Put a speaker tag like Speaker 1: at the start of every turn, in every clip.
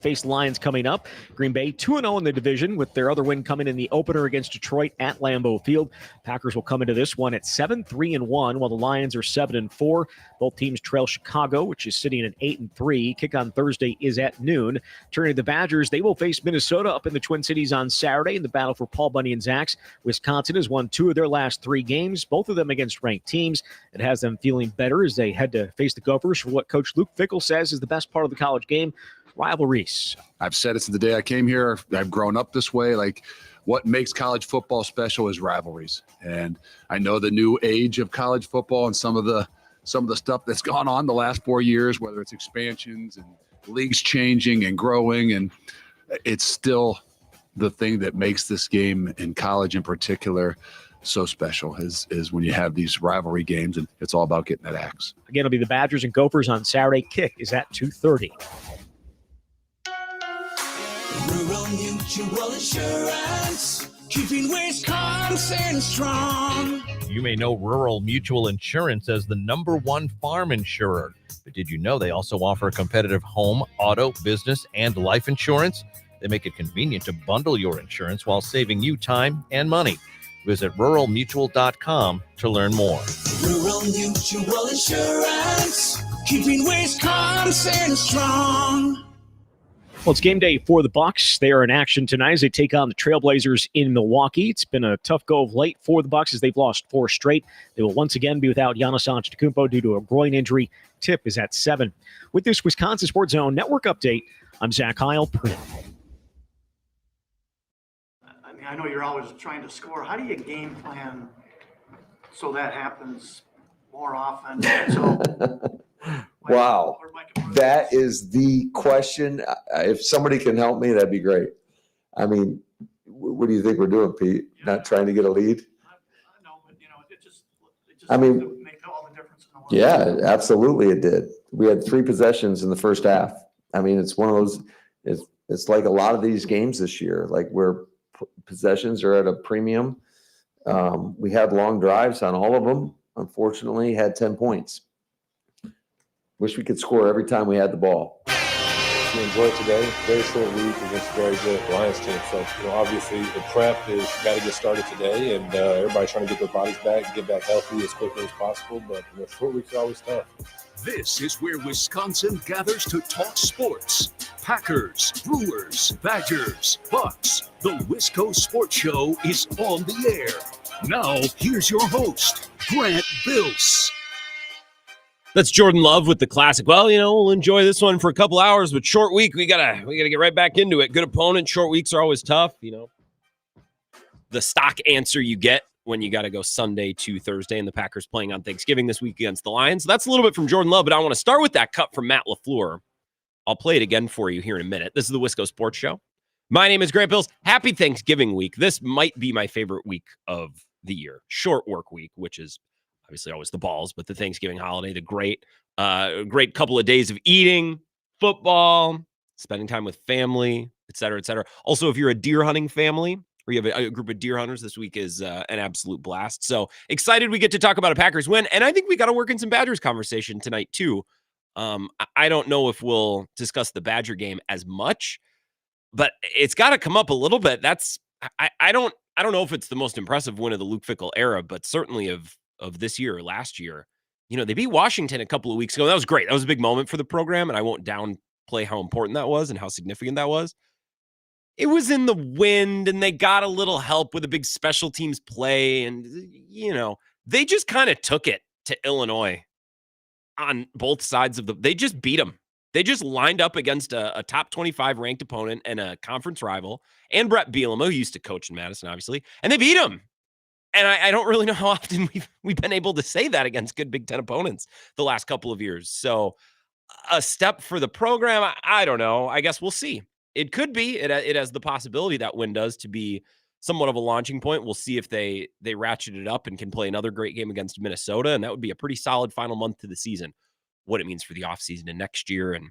Speaker 1: face the Lions coming up. Green Bay 2-0 in the division, with their other win coming in the opener against Detroit at Lambeau Field. Packers will come into this one at 7-3-1, while the Lions are 7-4. Both teams trail Chicago, which is sitting at 8-3. Kick on Thursday is at noon. Turning to the Badgers, they will face Minnesota up in the Twin Cities on Saturday in the battle for Paul Bunyan and Zax. Wisconsin has won 2 of their last 3 games, both of them against ranked teams. It has them feeling better as they head to face the Gophers for what Coach Luke Fickell says is the best part of the college game, rivalries.
Speaker 2: I've said it since the day I came here. I've grown up this way. Like, what makes college football special is rivalries. And I know the new age of college football and some of the stuff that's gone on the last 4 years, whether it's expansions and leagues changing and growing, and it's still the thing that makes this game in college in particular so special is when you have these rivalry games, and it's all about getting that axe.
Speaker 1: Again, it'll be the Badgers and Gophers on Saturday. Kick is at 2:30.
Speaker 3: Rural Mutual Insurance, keeping Wisconsin strong.
Speaker 4: You may know Rural Mutual Insurance as the #1 farm insurer, but did you know they also offer competitive home, auto, business, and life insurance? They make it convenient to bundle your insurance while saving you time and money. Visit ruralmutual.com to learn more.
Speaker 3: Rural Mutual Insurance, keeping Wisconsin strong.
Speaker 1: Well, it's game day for the Bucks. They are in action tonight as they take on the Trailblazers in Milwaukee. It's been a tough go of late for the Bucks as they've lost 4 straight. They will once again be without Giannis Antetokounmpo due to a groin injury. Tip is at 7. With this Wisconsin Sports Zone Network update, I'm Zach Heil.
Speaker 5: I know you're always trying to score. How do you game plan so that happens more often?
Speaker 6: Wow. That is the question. If somebody can help me, that'd be great. I mean, what do you think we're doing, Pete? Yeah. Not trying to get a lead?
Speaker 5: No, but it just I mean, make all the difference in the world.
Speaker 6: Yeah, absolutely it did. We had 3 possessions in the first half. I mean, it's one of those, it's like a lot of these games this year, like where possessions are at a premium. We had long drives on all of them. Unfortunately, had 10 points. Wish we could score every time we had the ball.
Speaker 7: We enjoyed today. Very short week against a very good Lions team. So, obviously the prep is got to get started today, and everybody's trying to get their bodies back, get back healthy as quickly as possible. But short weeks are always tough.
Speaker 8: This is where Wisconsin gathers to talk sports. Packers, Brewers, Badgers, Bucks. The Wisco Sports Show is on the air. Now, here's your host, Grant Bills.
Speaker 9: That's Jordan Love with the classic. Well, we'll enjoy this one for a couple hours, but short week, we gotta get right back into it. Good opponent. Short weeks are always tough. The stock answer you get when you got to go Sunday to Thursday, and the Packers playing on Thanksgiving this week against the Lions. That's a little bit from Jordan Love, but I want to start with that cut from Matt LaFleur. I'll play it again for you here in a minute. This is the Wisco Sports Show. My name is Grant Bills. Happy Thanksgiving week. This might be my favorite week of the year. Short work week, which is obviously always the balls, but the Thanksgiving holiday, the great couple of days of eating, football, spending time with family, et cetera, et cetera. Also, if you're a deer hunting family or you have a group of deer hunters, this week is an absolute blast. So excited we get to talk about a Packers win. And I think we got to work in some Badgers conversation tonight too. I don't know if we'll discuss the Badger game as much, but it's got to come up a little bit. I don't know if it's the most impressive win of the Luke Fickell era, but certainly of this year or last year. They beat Washington a couple of weeks ago. That was great. That was a big moment for the program, and I won't downplay how important that was and how significant that was. It was in the wind, and they got a little help with a big special teams play, and, they just kind of took it to Illinois on both sides they just beat them. They just lined up against a top 25 ranked opponent and a conference rival, and Brett Bielema, who used to coach in Madison, obviously, and they beat him. And I don't really know how often we've been able to say that against good Big Ten opponents the last couple of years. So a step for the program, I don't know. I guess we'll see. It could be. It has the possibility that win does to be somewhat of a launching point. We'll see if they ratchet it up and can play another great game against Minnesota, and that would be a pretty solid final month to the season. What it means for the offseason and next year and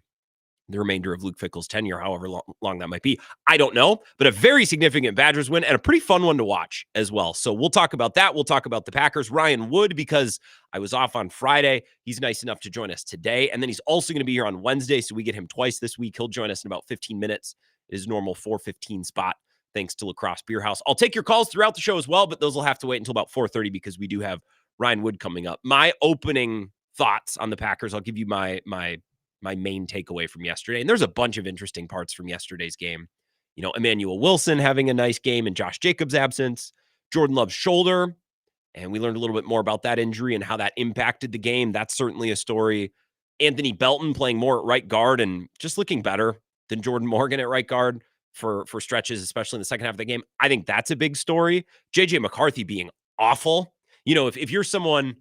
Speaker 9: the remainder of Luke Fickell's tenure, however long that might be. I don't know, but a very significant Badgers win and a pretty fun one to watch as well. So we'll talk about that. We'll talk about the Packers. Ryan Wood, because I was off on Friday, he's nice enough to join us today. And then he's also going to be here on Wednesday, so we get him twice this week. He'll join us in about 15 minutes, his normal 4:15 spot, thanks to Lacrosse Beer House. I'll take your calls throughout the show as well, but those will have to wait until about 4:30 because we do have Ryan Wood coming up. My opening thoughts on the Packers, I'll give you my main takeaway from yesterday. And there's a bunch of interesting parts from yesterday's game. You know, Emmanuel Wilson having a nice game in Josh Jacobs' absence, Jordan Love's shoulder, and we learned a little bit more about that injury and how that impacted the game. That's certainly a story. Anthony Belton playing more at right guard and just looking better than Jordan Morgan at right guard for stretches, especially in the second half of the game. I think that's a big story. JJ McCarthy being awful. You know, if you're someone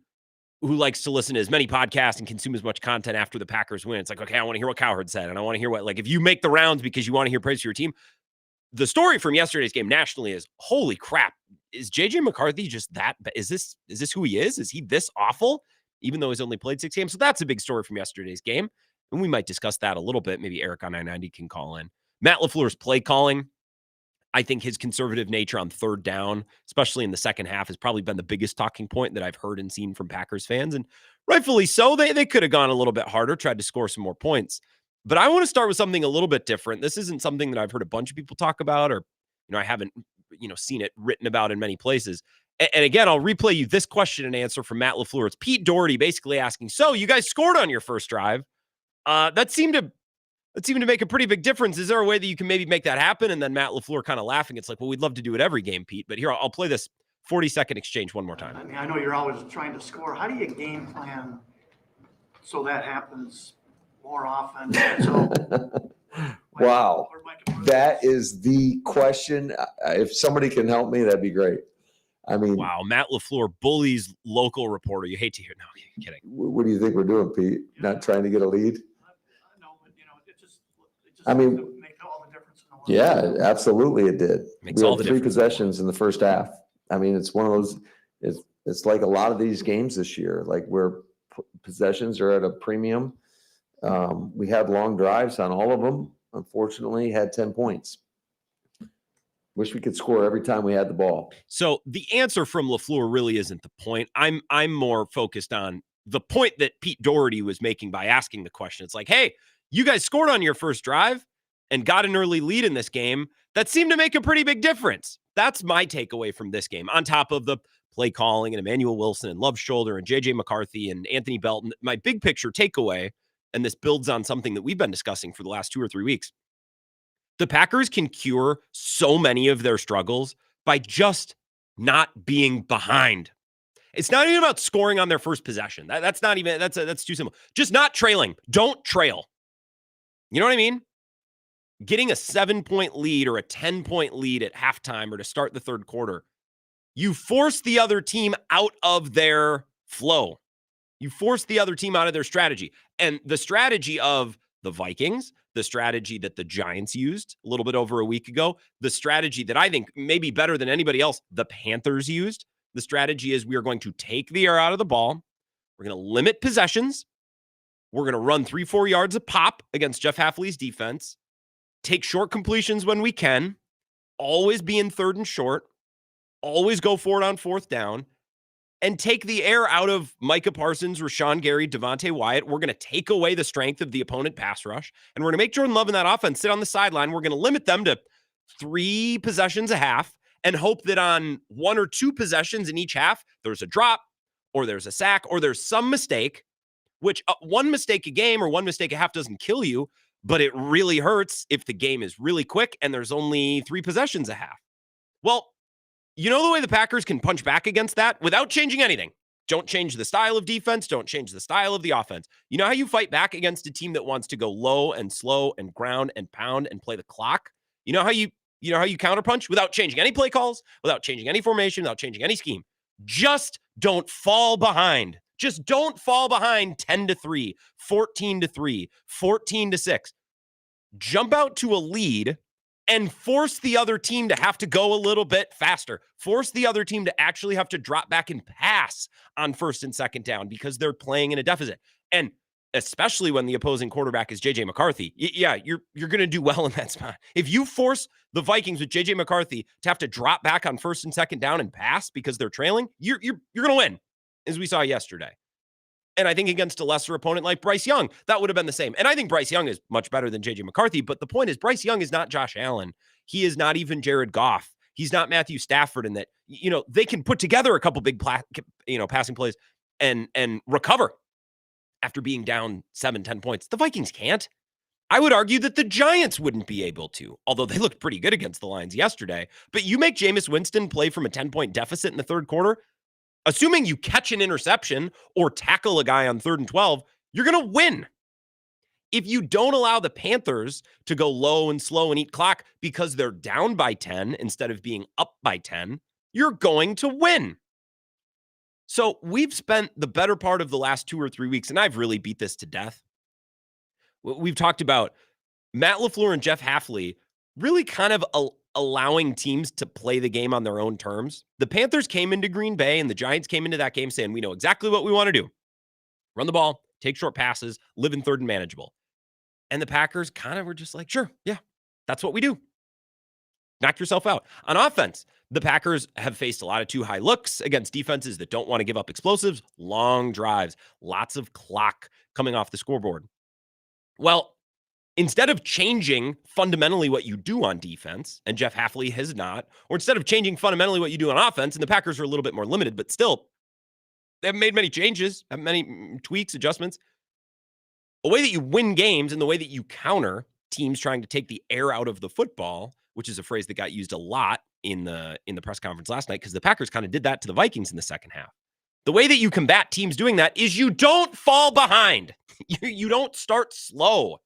Speaker 9: who likes to listen to as many podcasts and consume as much content after the Packers win, it's like, okay, I want to hear what Cowherd said. And I want to hear what, like, if you make the rounds because you want to hear praise for your team, the story from yesterday's game nationally is, holy crap, is JJ McCarthy just that? Is this who he is? Is he this awful? Even though he's only played 6 games. So that's a big story from yesterday's game. And we might discuss that a little bit. Maybe Eric on 990 can call in. Matt LaFleur's play calling. I think his conservative nature on third down, especially in the second half, has probably been the biggest talking point that I've heard and seen from Packers fans. And rightfully so. They could have gone a little bit harder, tried to score some more points. But I want to start with something a little bit different. This isn't something that I've heard a bunch of people talk about, or, I haven't, seen it written about in many places. And again, I'll replay you this question and answer from Matt LaFleur. It's Pete Doherty basically asking, so you guys scored on your first drive. That seemed to make a pretty big difference. Is there a way that you can maybe make that happen? And then Matt LaFleur kind of laughing. It's like, well, we'd love to do it every game, Pete. But here, I'll play this 40-second exchange one more time.
Speaker 5: I mean, I know you're always trying to score. How do you game plan so that happens more often? So,
Speaker 6: Wow. That is the question. If somebody can help me, that'd be great. I mean,
Speaker 9: wow. Matt LaFleur bullies local reporter. You hate to hear. No, I'm kidding.
Speaker 6: What do you think we're doing, Pete? Not trying to get a lead?
Speaker 5: No, but it just
Speaker 6: I mean,
Speaker 5: make all the difference in the world.
Speaker 6: Yeah, absolutely it did.
Speaker 9: Makes
Speaker 6: We
Speaker 9: all
Speaker 6: had
Speaker 9: the
Speaker 6: 3
Speaker 9: difference.
Speaker 6: possessions in the first half. I mean, it's one of those, it's like a lot of these games this year, like where possessions are at a premium. We had long drives on all of them. Unfortunately, had 10 points. Wish we could score every time we had the ball.
Speaker 9: So the answer from LaFleur really isn't the point. I'm more focused on the point that Pete Doherty was making by asking the question. It's like, hey, you guys scored on your first drive and got an early lead in this game. That seemed to make a pretty big difference. That's my takeaway from this game. On top of the play calling and Emmanuel Wilson and Love's shoulder and JJ McCarthy and Anthony Belton, my big picture takeaway, and this builds on something that we've been discussing for the last 2 or 3 weeks. The Packers can cure so many of their struggles by just not being behind. It's not even about scoring on their first possession. That's too simple. Just not trailing. Don't trail. You know what I mean? Getting a 7-point lead or a 10-point lead at halftime or to start the third quarter, you force the other team out of their flow. You force the other team out of their strategy. And the strategy of the Vikings, the strategy that the Giants used a little bit over a week ago, the strategy that I think maybe better than anybody else, the Panthers used, the strategy is we are going to take the air out of the ball. We're going to limit possessions. We're going to run 3-4 yards a pop against Jeff Hafley's defense, take short completions when we can, always be in third and short, always go for it on fourth down, and take the air out of Micah Parsons, Rashawn Gary, Devontae Wyatt. We're going to take away the strength of the opponent pass rush, and we're going to make Jordan Love in that offense sit on the sideline. We're going to limit them to 3 possessions a half and hope that on 1 or 2 possessions in each half, there's a drop or there's a sack or there's some mistake, which 1 mistake a game or 1 mistake a half doesn't kill you, but it really hurts if the game is really quick and there's only 3 possessions a half. Well, you know the way the Packers can punch back against that without changing anything. Don't change the style of defense. Don't change the style of the offense. You know how you fight back against a team that wants to go low and slow and ground and pound and play the clock? You know how you counterpunch without changing any play calls, without changing any formation, without changing any scheme. Just don't fall behind. Just don't fall behind 10-3, 14-3, 14-6. Jump out to a lead and force the other team to have to go a little bit faster. Force the other team to actually have to drop back and pass on first and second down because they're playing in a deficit. And especially when the opposing quarterback is JJ McCarthy. Yeah, you're going to do well in that spot. If you force the Vikings with JJ McCarthy to have to drop back on first and second down and pass because they're trailing, you're going to win, as we saw yesterday. And I think against a lesser opponent like Bryce Young, that would have been the same. And I think Bryce Young is much better than JJ McCarthy. But the point is, Bryce Young is not Josh Allen. He is not even Jared Goff. He's not Matthew Stafford, in that, they can put together a couple big, passing plays and recover after being down 7-10 points. The Vikings can't. I would argue that the Giants wouldn't be able to, although they looked pretty good against the Lions yesterday. But you make Jameis Winston play from a 10-point deficit in the third quarter, assuming you catch an interception or tackle a guy on 3rd and 12, you're going to win. If you don't allow the Panthers to go low and slow and eat clock because they're down by 10 instead of being up by 10, you're going to win. So we've spent the better part of the last 2 or 3 weeks, and I've really beat this to death. We've talked about Matt LaFleur and Jeff Hafley really kind of allowing teams to play the game on their own terms. The Panthers came into Green Bay and the Giants came into that game saying, we know exactly what we want to do. Run the ball, take short passes, live in third and manageable. And the Packers kind of were just like, sure, yeah, that's what we do. Knock yourself out. On offense, the Packers have faced a lot of too high looks against defenses that don't want to give up explosives, long drives, lots of clock coming off the scoreboard. Well, instead of changing fundamentally what you do on defense, and Jeff Hafley has not, or instead of changing fundamentally what you do on offense, and the Packers are a little bit more limited, but still, they haven't made many changes, have many tweaks, adjustments. A way that you win games and the way that you counter teams trying to take the air out of the football, which is a phrase that got used a lot in the press conference last night, because the Packers kind of did that to the Vikings in the second half. The way that you combat teams doing that is you don't fall behind. You don't start slow.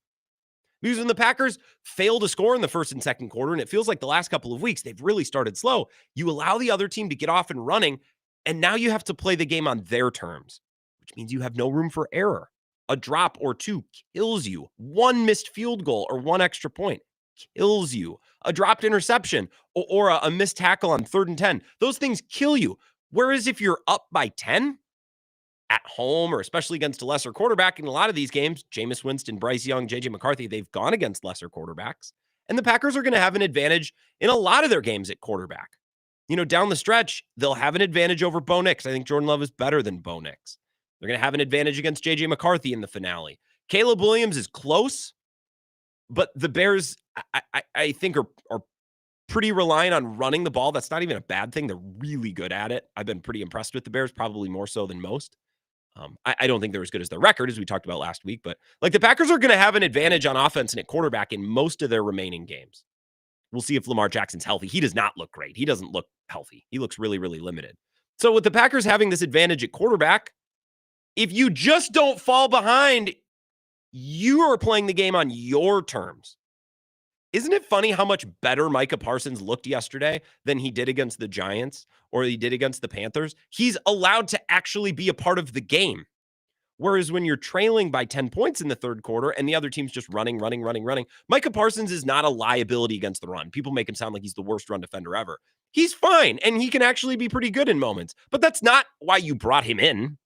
Speaker 9: Because when the Packers fail to score in the first and second quarter, and it feels like the last couple of weeks, they've really started slow, you allow the other team to get off and running, and now you have to play the game on their terms, which means you have no room for error. A drop or two kills you. One missed field goal or one extra point kills you. A dropped interception or a missed tackle on 3rd and 10, those things kill you. Whereas if you're up by 10 at home, or especially against a lesser quarterback in a lot of these games, Jameis Winston, Bryce Young, JJ McCarthy, they've gone against lesser quarterbacks. And the Packers are going to have an advantage in a lot of their games at quarterback. Down the stretch, they'll have an advantage over Bo Nix. I think Jordan Love is better than Bo Nix. They're going to have an advantage against JJ McCarthy in the finale. Caleb Williams is close, but the Bears, I think, are pretty reliant on running the ball. That's not even a bad thing. They're really good at it. I've been pretty impressed with the Bears, probably more so than most. I don't think they're as good as their record, as we talked about last week, but the Packers are going to have an advantage on offense and at quarterback in most of their remaining games. We'll see if Lamar Jackson's healthy. He does not look great. He doesn't look healthy. He looks really, really limited. So with the Packers having this advantage at quarterback, if you just don't fall behind, you are playing the game on your terms. Isn't it funny how much better Micah Parsons looked yesterday than he did against the Giants or he did against the Panthers? He's allowed to actually be a part of the game. Whereas when you're trailing by 10 points in the third quarter and the other team's just running, Micah Parsons is not a liability against the run. People make him sound like he's the worst run defender ever. He's fine, and he can actually be pretty good in moments. But that's not why you brought him in.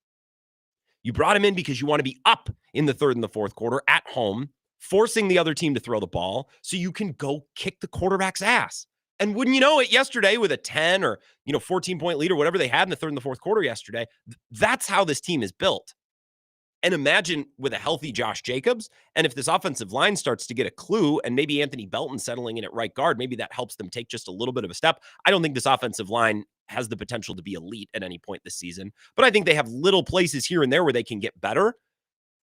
Speaker 9: You brought him in because you want to be up in the third and the fourth quarter at home, forcing the other team to throw the ball so you can go kick the quarterback's ass. And wouldn't you know it, yesterday with a 10 or 14-point lead or whatever they had in the third and the fourth quarter yesterday, that's how this team is built. And imagine with a healthy Josh Jacobs, and if this offensive line starts to get a clue, and maybe Anthony Belton settling in at right guard, maybe that helps them take just a little bit of a step. I don't think this offensive line has the potential to be elite at any point this season, but I think they have little places here and there where they can get better.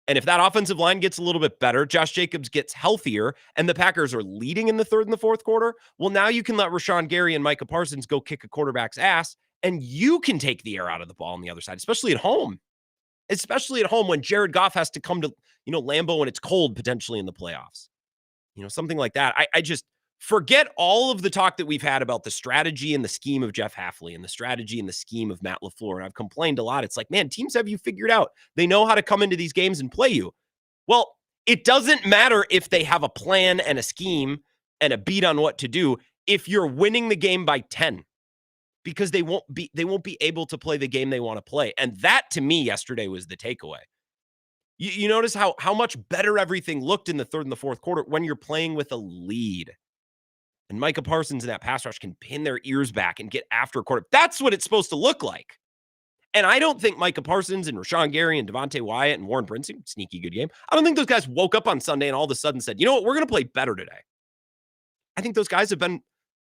Speaker 9: And if that offensive line gets a little bit better, Josh Jacobs gets healthier, and the Packers are leading in the third and the fourth quarter, well, now you can let Rashawn Gary and Micah Parsons go kick a quarterback's ass, and you can take the air out of the ball on the other side, especially at home. Especially at home when Jared Goff has to come to, Lambeau when it's cold, potentially in the playoffs. Something like that. I just forget all of the talk that we've had about the strategy and the scheme of Jeff Hafley and the strategy and the scheme of Matt LaFleur. And I've complained a lot. It's like, man, teams have you figured out. They know how to come into these games and play you. Well, it doesn't matter if they have a plan and a scheme and a beat on what to do if you're winning the game by 10. Because they won't be able to play the game they want to play. And that, to me, yesterday was the takeaway. You notice how much better everything looked in the third and the fourth quarter when you're playing with a lead. And Micah Parsons and that pass rush can pin their ears back and get after a quarter. That's what it's supposed to look like. And I don't think Micah Parsons and Rashawn Gary and Devontae Wyatt and Warren Brinson, sneaky good game, I don't think those guys woke up on Sunday and all of a sudden said, you know what, we're going to play better today. I think those guys have been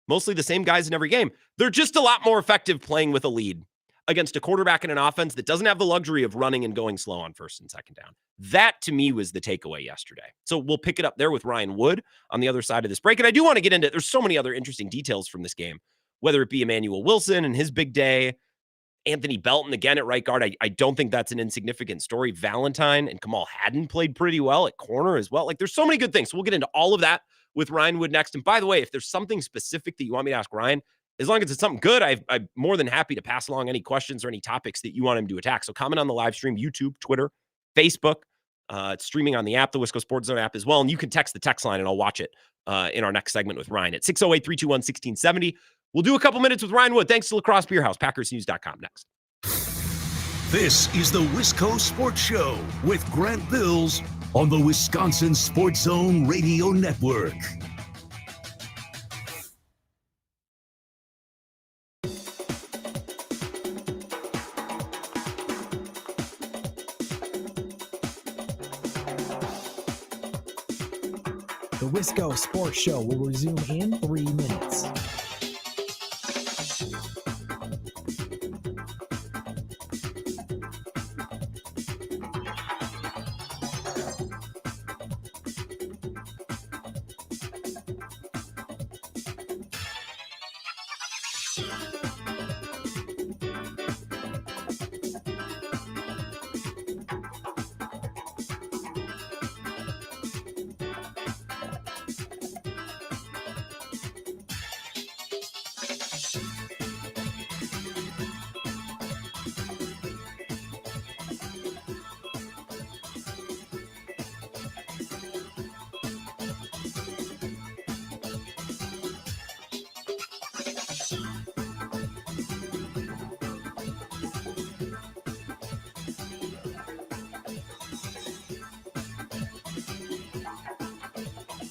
Speaker 9: mostly the same guys in every game. They're just a lot more effective playing with a lead against a quarterback in an offense that doesn't have the luxury of running and going slow on first and second down. That, to me, was the takeaway yesterday. So we'll pick it up there with Ryan Wood on the other side of this break. And I do want to get into, there's so many other interesting details from this game, whether it be Emmanuel Wilson and his big day, Anthony Belton again at right guard. I don't think that's an insignificant story. Valentine and Kamal Haddon played pretty well at corner as well. Like, there's so many good things. So we'll get into all of that with Ryan Wood next. And by the way, if there's something specific that you want me to ask Ryan, as long as it's something good, I'm more than happy to pass along any questions or any topics that you want him to attack. So comment on the live stream, YouTube, Twitter, Facebook. It's streaming on the app, the Wisco Sports Zone app as well. And you can text the text line and I'll watch it in our next segment with Ryan at 608-321-1670. We'll do a couple minutes with Ryan Wood. Thanks to Lacrosse Beer House, PackersNews.com next.
Speaker 8: This is the Wisco Sports Show with Grant Bills on the Wisconsin Sports Zone Radio Network.
Speaker 10: The Wisco Sports Show will resume in 3 minutes.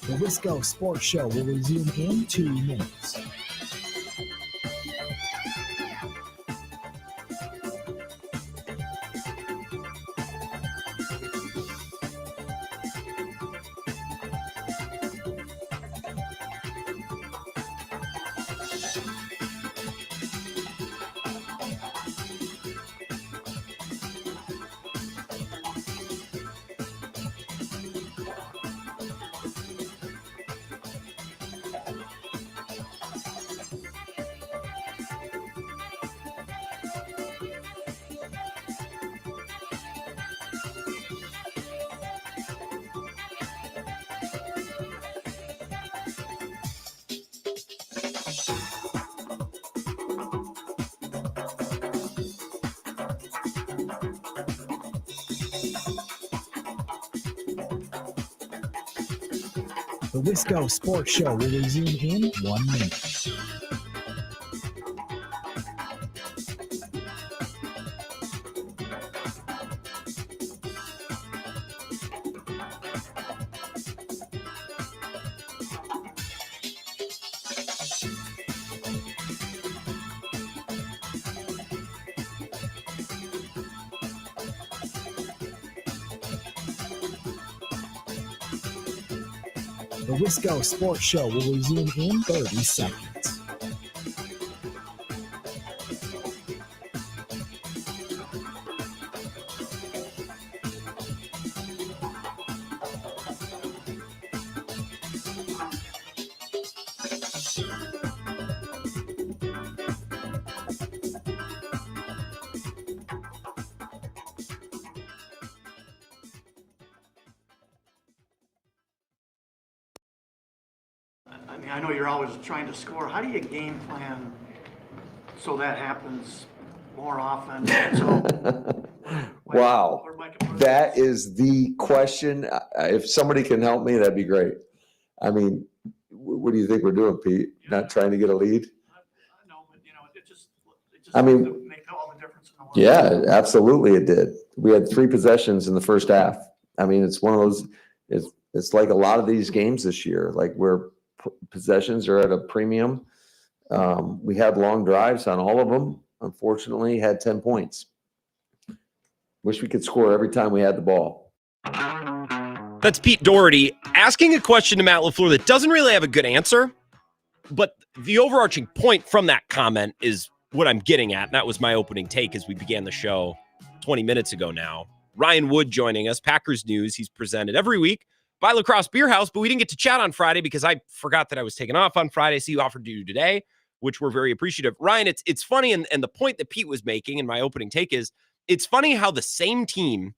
Speaker 10: The Wisco Sports Show will resume in 2 minutes. The Wisco Sports Show will resume in 1 minute. The Wisco Sports Show will resume in 30 seconds.
Speaker 5: I mean, I know you're always trying to score. How do you game plan so that happens more often? So,
Speaker 6: Wow. That is the question. If somebody can help me, that'd be great. I mean, what do you think we're doing, Pete? Not trying to get a lead?
Speaker 5: I know, but it just
Speaker 6: I mean,
Speaker 5: make all the difference in the world.
Speaker 6: Yeah, absolutely it did. We had 3 possessions in the first half. I mean, it's one of those. It's like a lot of these games this year, like where possessions are at a premium. We had long drives on all of them. Unfortunately, had 10 points. Wish we could score every time we had the ball.
Speaker 9: That's Pete Doherty asking a question to Matt LaFleur that doesn't really have a good answer, but the overarching point from that comment is what I'm getting at. And that was my opening take as we began the show 20 minutes ago now. Ryan Wood joining us, Packers News. He's presented every week by La Crosse Beer House, but we didn't get to chat on Friday because I forgot that I was taking off on Friday. So you offered to do today, which we're very appreciative. Ryan, it's funny, and the point that Pete was making in my opening take is, it's funny how the same team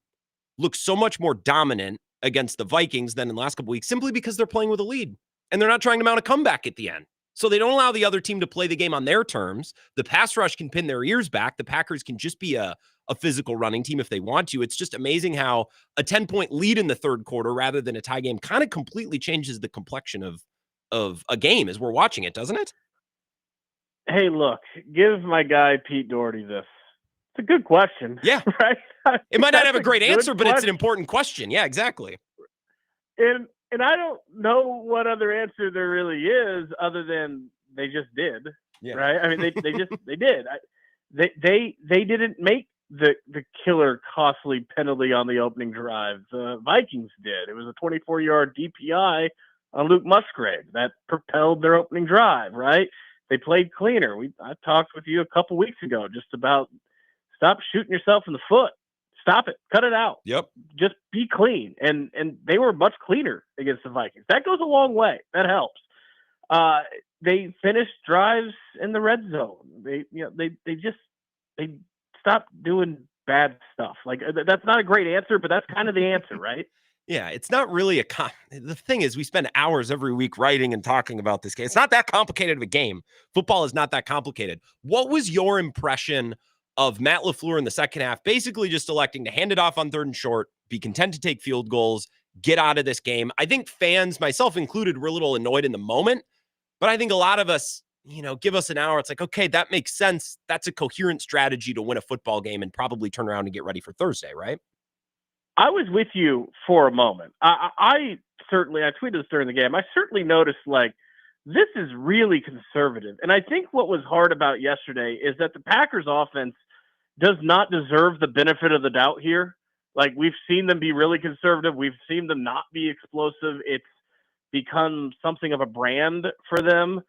Speaker 9: looks so much more dominant against the Vikings than in the last couple weeks, simply because they're playing with a lead and they're not trying to mount a comeback at the end. So they don't allow the other team to play the game on their terms. The pass rush can pin their ears back. The Packers can just be a physical running team if they want to. It's just amazing how a 10-point lead in the third quarter rather than a tie game kind of completely changes the complexion of a game as we're watching it, doesn't it?
Speaker 11: Hey, look, give my guy Pete Doherty this. It's a good question.
Speaker 9: Yeah.
Speaker 11: Right?
Speaker 9: It might not have a great
Speaker 11: good
Speaker 9: answer, but it's an
Speaker 11: question.
Speaker 9: important question. Yeah, exactly.
Speaker 11: And I don't know what other answer there really is other than they just did.
Speaker 9: Yeah.
Speaker 11: Right? I mean, they just they did. They didn't make the killer costly penalty on the opening drive. The Vikings did. It was a 24-yard DPI on Luke Musgrave that propelled their opening drive. Right? They played cleaner. I talked with you a couple weeks ago just about stop shooting yourself in the foot. Stop it. Cut it out.
Speaker 9: Yep.
Speaker 11: Just be clean. And they were much cleaner against the Vikings. That goes a long way. That helps. They finished drives in the red zone. They stopped doing bad stuff. Like, that's not a great answer, but that's kind of the answer, right?
Speaker 9: Yeah, it's not really the thing is we spend hours every week writing and talking about this game. It's not that complicated of a game. Football is not that complicated. What was your impression of Matt LaFleur in the second half, basically just electing to hand it off on 3rd and short, be content to take field goals, get out of this game? I think fans, myself included, were a little annoyed in the moment, but I think a lot of us, give us an hour. It's like, okay, that makes sense. That's a coherent strategy to win a football game and probably turn around and get ready for Thursday, right?
Speaker 11: I was with you for a moment. I tweeted this during the game. I certainly noticed, like, this is really conservative. And I think what was hard about yesterday is that the Packers offense does not deserve the benefit of the doubt here. Like, we've seen them be really conservative. We've seen them not be explosive. It's become something of a brand for them.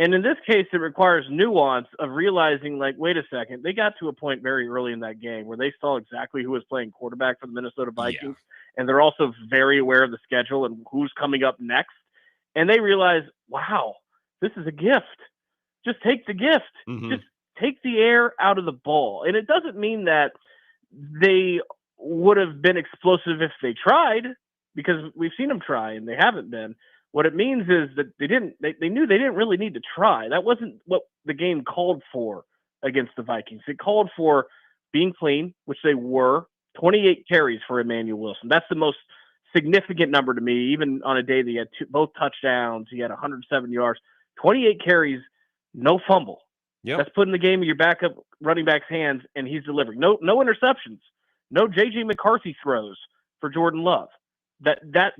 Speaker 11: And in this case, it requires nuance of realizing, like, wait a second, they got to a point very early in that game where they saw exactly who was playing quarterback for the Minnesota Vikings. Yeah. And they're also very aware of the schedule and who's coming up next. And they realize, wow, this is a gift. Just take the gift. Mm-hmm. Just take the air out of the ball. And it doesn't mean that they would have been explosive if they tried, because we've seen them try and they haven't been. What it means is that they knew they didn't really need to try. That wasn't what the game called for against the Vikings. It called for being clean, which they were. 28 carries for Emmanuel Wilson. That's the most significant number to me, even on a day that he had both touchdowns. He had 107 yards, 28 carries, no fumble.
Speaker 9: Yep. That's
Speaker 11: putting the game in your backup running back's hands, and he's delivering. No interceptions. No J.J. McCarthy throws for Jordan Love. That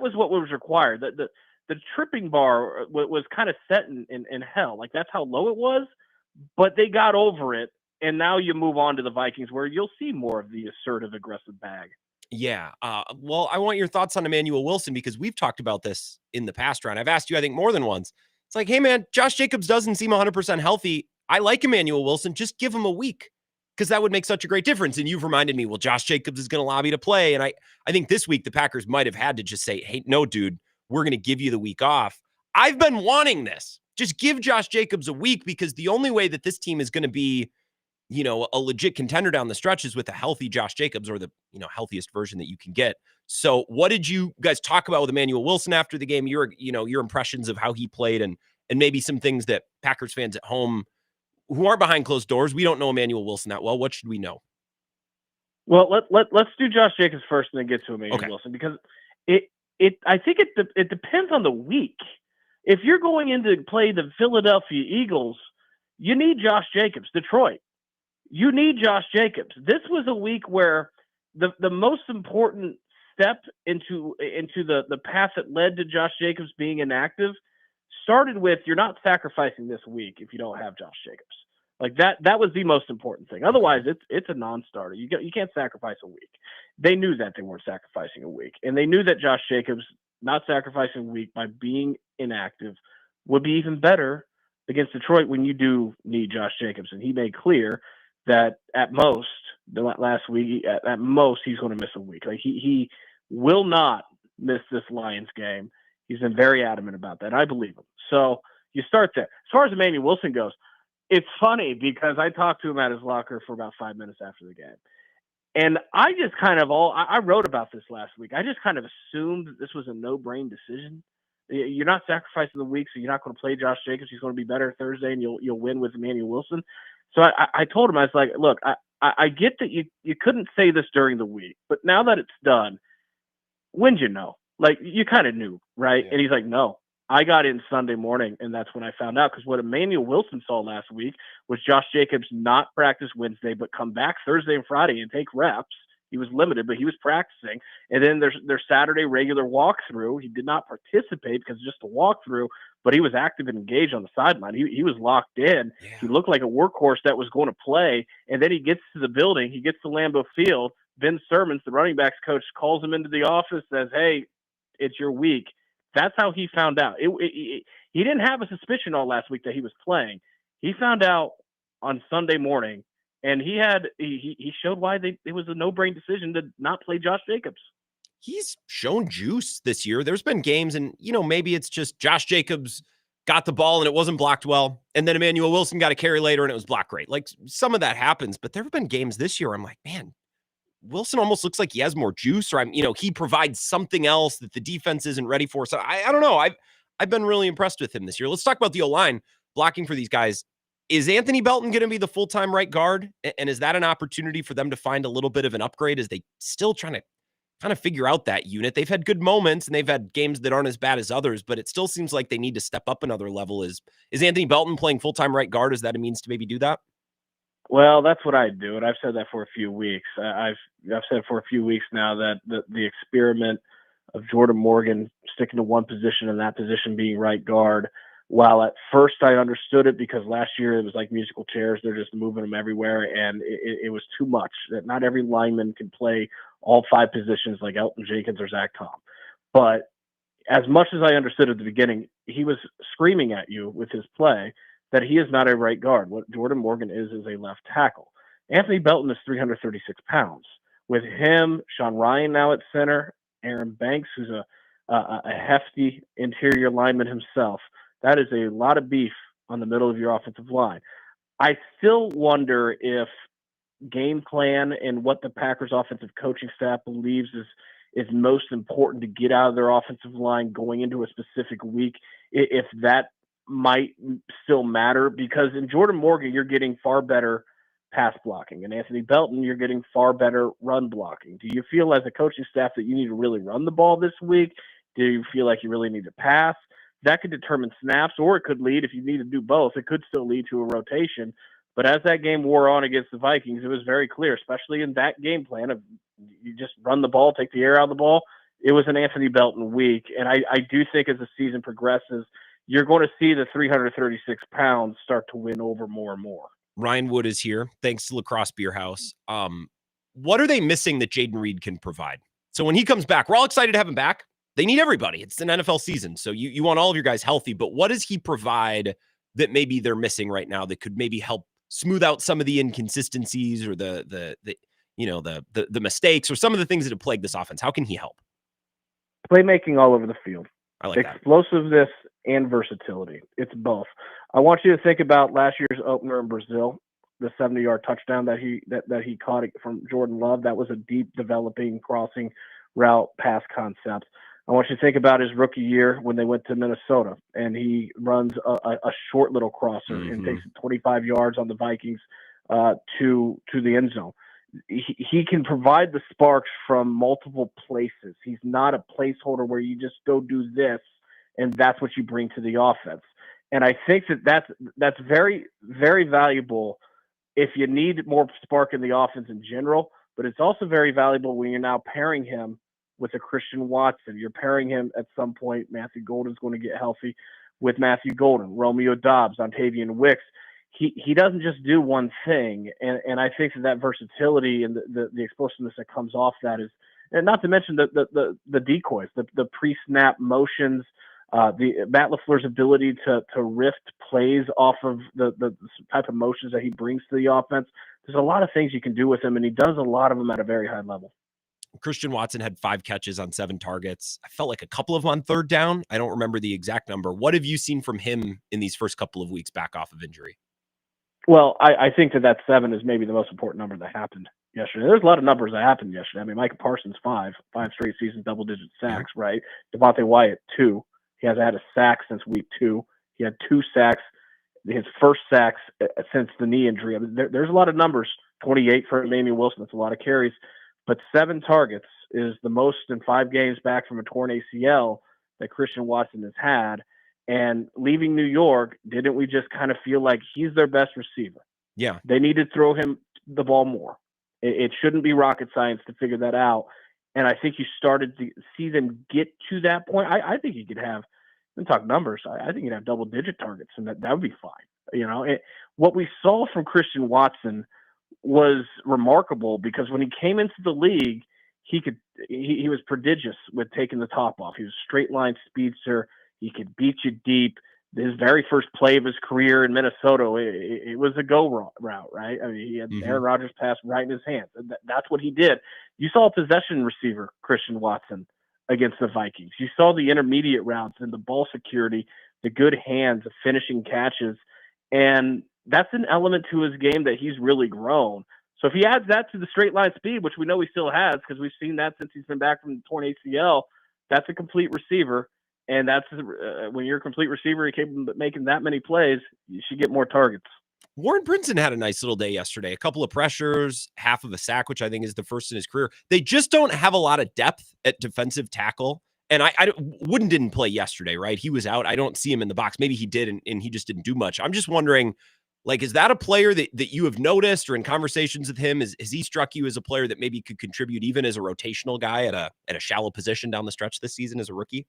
Speaker 11: was what was required. The tripping bar was kind of set in hell. Like, that's how low it was, but they got over it. And now you move on to the Vikings, where you'll see more of the assertive, aggressive bag.
Speaker 9: Yeah. Well, I want your thoughts on Emmanuel Wilson, because we've talked about this in the past, Ron. I've asked you, I think, more than once. It's like, hey, man, Josh Jacobs doesn't seem 100% healthy. I like Emmanuel Wilson. Just give him a week, because that would make such a great difference. And you've reminded me, well, Josh Jacobs is going to lobby to play. And I think this week the Packers might have had to just say, hey, no, dude, we're going to give you the week off. I've been wanting this. Just give Josh Jacobs a week, because the only way that this team is going to be, a legit contender down the stretch is with a healthy Josh Jacobs, or the, healthiest version that you can get. So what did you guys talk about with Emmanuel Wilson after the game? Your impressions of how he played, and maybe some things that Packers fans at home who aren't behind closed doors, we don't know Emmanuel Wilson that well. What should we know?
Speaker 11: Well, let's do Josh Jacobs first and then get to Emmanuel Wilson, because I think it depends on the week. If you're going in to play the Philadelphia Eagles, you need Josh Jacobs. Detroit, you need Josh Jacobs. This was a week where the most important step into the path that led to Josh Jacobs being inactive started with, you're not sacrificing this week if you don't have Josh Jacobs. Like that was the most important thing. Otherwise, it's a non-starter. You can't sacrifice a week. They knew that they weren't sacrificing a week, and they knew that Josh Jacobs not sacrificing a week by being inactive would be even better against Detroit when you do need Josh Jacobs. And he made clear that at most, last week, at most he's going to miss a week. Like he will not miss this Lions game. He's been very adamant about that. I believe him. So you start there. As far as Emmanuel Wilson goes, it's funny because I talked to him at his locker for about 5 minutes after the game. And I just I wrote about this last week. I just kind of assumed that this was a no-brain decision. You're not sacrificing the week, so you're not going to play Josh Jacobs. He's going to be better Thursday, and you'll win with Emmanuel Wilson. So I told him, I was like, look, I get that you couldn't say this during the week, but now that it's done, when'd you know? Like, you kind of knew, right? Yeah. And he's like, no. I got in Sunday morning, and that's when I found out, because what Emmanuel Wilson saw last week was Josh Jacobs not practice Wednesday, but come back Thursday and Friday and take reps. He was limited, but he was practicing. And then there's their Saturday regular walkthrough. He did not participate because it's just a walkthrough, but he was active and engaged on the sideline. He was locked in. Yeah. He looked like a workhorse that was going to play. And then he gets to the building. He gets to Lambeau Field. Ben Sermons, the running backs coach, calls him into the office, says, hey, it's your week. That's how he found out. He didn't have a suspicion all last week that he was playing. He found out on Sunday morning, and he showed why it was a no-brain decision to not play Josh Jacobs.
Speaker 9: He's shown juice this year. There's been games, and maybe it's just Josh Jacobs got the ball and it wasn't blocked well, and then Emmanuel Wilson got a carry later and it was blocked great. Like, some of that happens, but there have been games this year I'm like, man, Wilson almost looks like he has more juice, or he provides something else that the defense isn't ready for. So I don't know. I've been really impressed with him this year. Let's talk about the O-line blocking for these guys. Is Anthony Belton going to be the full-time right guard? And is that an opportunity for them to find a little bit of an upgrade as they still trying to kind of figure out that unit? They've had good moments and they've had games that aren't as bad as others, but it still seems like they need to step up another level. Is Anthony Belton playing full-time right guard? Is that a means to maybe do that?
Speaker 11: Well, that's what I do, and I've said that for a few weeks. I've said for a few weeks now that the experiment of Jordan Morgan sticking to one position and that position being right guard, while at first I understood it because last year it was like musical chairs. They're just moving them everywhere, and it was too much. That not every lineman can play all 5 positions like Elton Jenkins or Zach Tom. But as much as I understood at the beginning, he was screaming at you with his play that he is not a right guard. What Jordan Morgan is a left tackle. Anthony Belton is 336 pounds. With him, Sean Ryan now at center, Aaron Banks, who's a hefty interior lineman himself. That is a lot of beef on the middle of your offensive line. I still wonder if game plan and what the Packers offensive coaching staff believes is most important to get out of their offensive line going into a specific week, if that might still matter, because in Jordan Morgan, you're getting far better pass blocking. And Anthony Belton, you're getting far better run blocking. Do you feel as a coaching staff that you need to really run the ball this week? Do you feel like you really need to pass? That could determine snaps, or it could lead, if you need to do both, it could still lead to a rotation. But as that game wore on against the Vikings, it was very clear, especially in that game plan of you just run the ball, take the air out of the ball. It was an Anthony Belton week. And I do think as the season progresses, you're going to see the 336 pounds start to win over more and more.
Speaker 9: Ryan Wood is here. Thanks to Lacrosse Beer House. What are they missing that Jaden Reed can provide? So when he comes back, we're all excited to have him back. They need everybody. It's an NFL season. So you want all of your guys healthy, but what does he provide that maybe they're missing right now that could maybe help smooth out some of the inconsistencies or the mistakes or some of the things that have plagued this offense? How can he help?
Speaker 11: Playmaking all over the field.
Speaker 9: I like that.
Speaker 11: Explosiveness and versatility. It's both. I want you to think about last year's opener in Brazil, the 70-yard touchdown that he caught from Jordan Love. That was a deep developing crossing route pass concept. I want you to think about his rookie year when they went to Minnesota and he runs a short little crosser and takes 25 yards on the Vikings to the end zone. He can provide the sparks from multiple places. He's not a placeholder where you just go do this and that's what you bring to the offense. And I think that's very, very valuable if you need more spark in the offense in general, but it's also very valuable when you're now pairing him with a Christian Watson. You're pairing him at some point. Matthew Golden's going to get healthy with Matthew Golden, Romeo Dobbs, Ontavian Wicks. He doesn't just do one thing, and I think that versatility and the explosiveness that comes off that is, and not to mention the decoys, the pre-snap motions, the Matt LaFleur's ability to rift plays off of the type of motions that he brings to the offense. There's a lot of things you can do with him, and he does a lot of them at a very high level.
Speaker 9: Christian Watson had 5 catches on 7 targets. I felt like a couple of them on third down. I don't remember the exact number. What have you seen from him in these first couple of weeks back off of injury?
Speaker 11: Well, I think that 7 is maybe the most important number that happened yesterday. There's a lot of numbers that happened yesterday. I mean, Micah Parsons, 5 straight seasons, double-digit sacks, right? Devontae Wyatt, 2. He hasn't had a sack since week 2. He had 2 sacks, his first sacks since the knee injury. I mean, there's a lot of numbers. 28 for Emmanuel Wilson. That's a lot of carries. But 7 targets is the most in 5 games back from a torn ACL that Christian Watson has had. And leaving New York, didn't we just kind of feel like he's their best receiver?
Speaker 9: Yeah.
Speaker 11: They need to throw him the ball more. It shouldn't be rocket science to figure that out. And I think you started to see them get to that point. I think you could have, and talk numbers, I think you'd have double-digit targets, and that would be fine. You know, what we saw from Christian Watson was remarkable because when he came into the league, he was prodigious with taking the top off. He was a straight line speedster. He could beat you deep. His very first play of his career in Minnesota, it was a go route, right? I mean, he had Aaron Rodgers pass right in his hands. That's what he did. You saw a possession receiver, Christian Watson, against the Vikings. You saw the intermediate routes and the ball security, the good hands, the finishing catches, and that's an element to his game that he's really grown. So if he adds that to the straight line speed, which we know he still has because we've seen that since he's been back from the torn ACL, that's a complete receiver. And that's when you're a complete receiver, you're capable of making that many plays, you should get more targets.
Speaker 9: Warren Brinson had a nice little day yesterday. A couple of pressures, half of a sack, which I think is the first in his career. They just don't have a lot of depth at defensive tackle. And Wooden didn't play yesterday, right? He was out. I don't see him in the box. Maybe he did, and he just didn't do much. I'm just wondering, like, is that a player that you have noticed or in conversations with him, has he struck you as a player that maybe could contribute even as a rotational guy at a shallow position down the stretch this season as a rookie?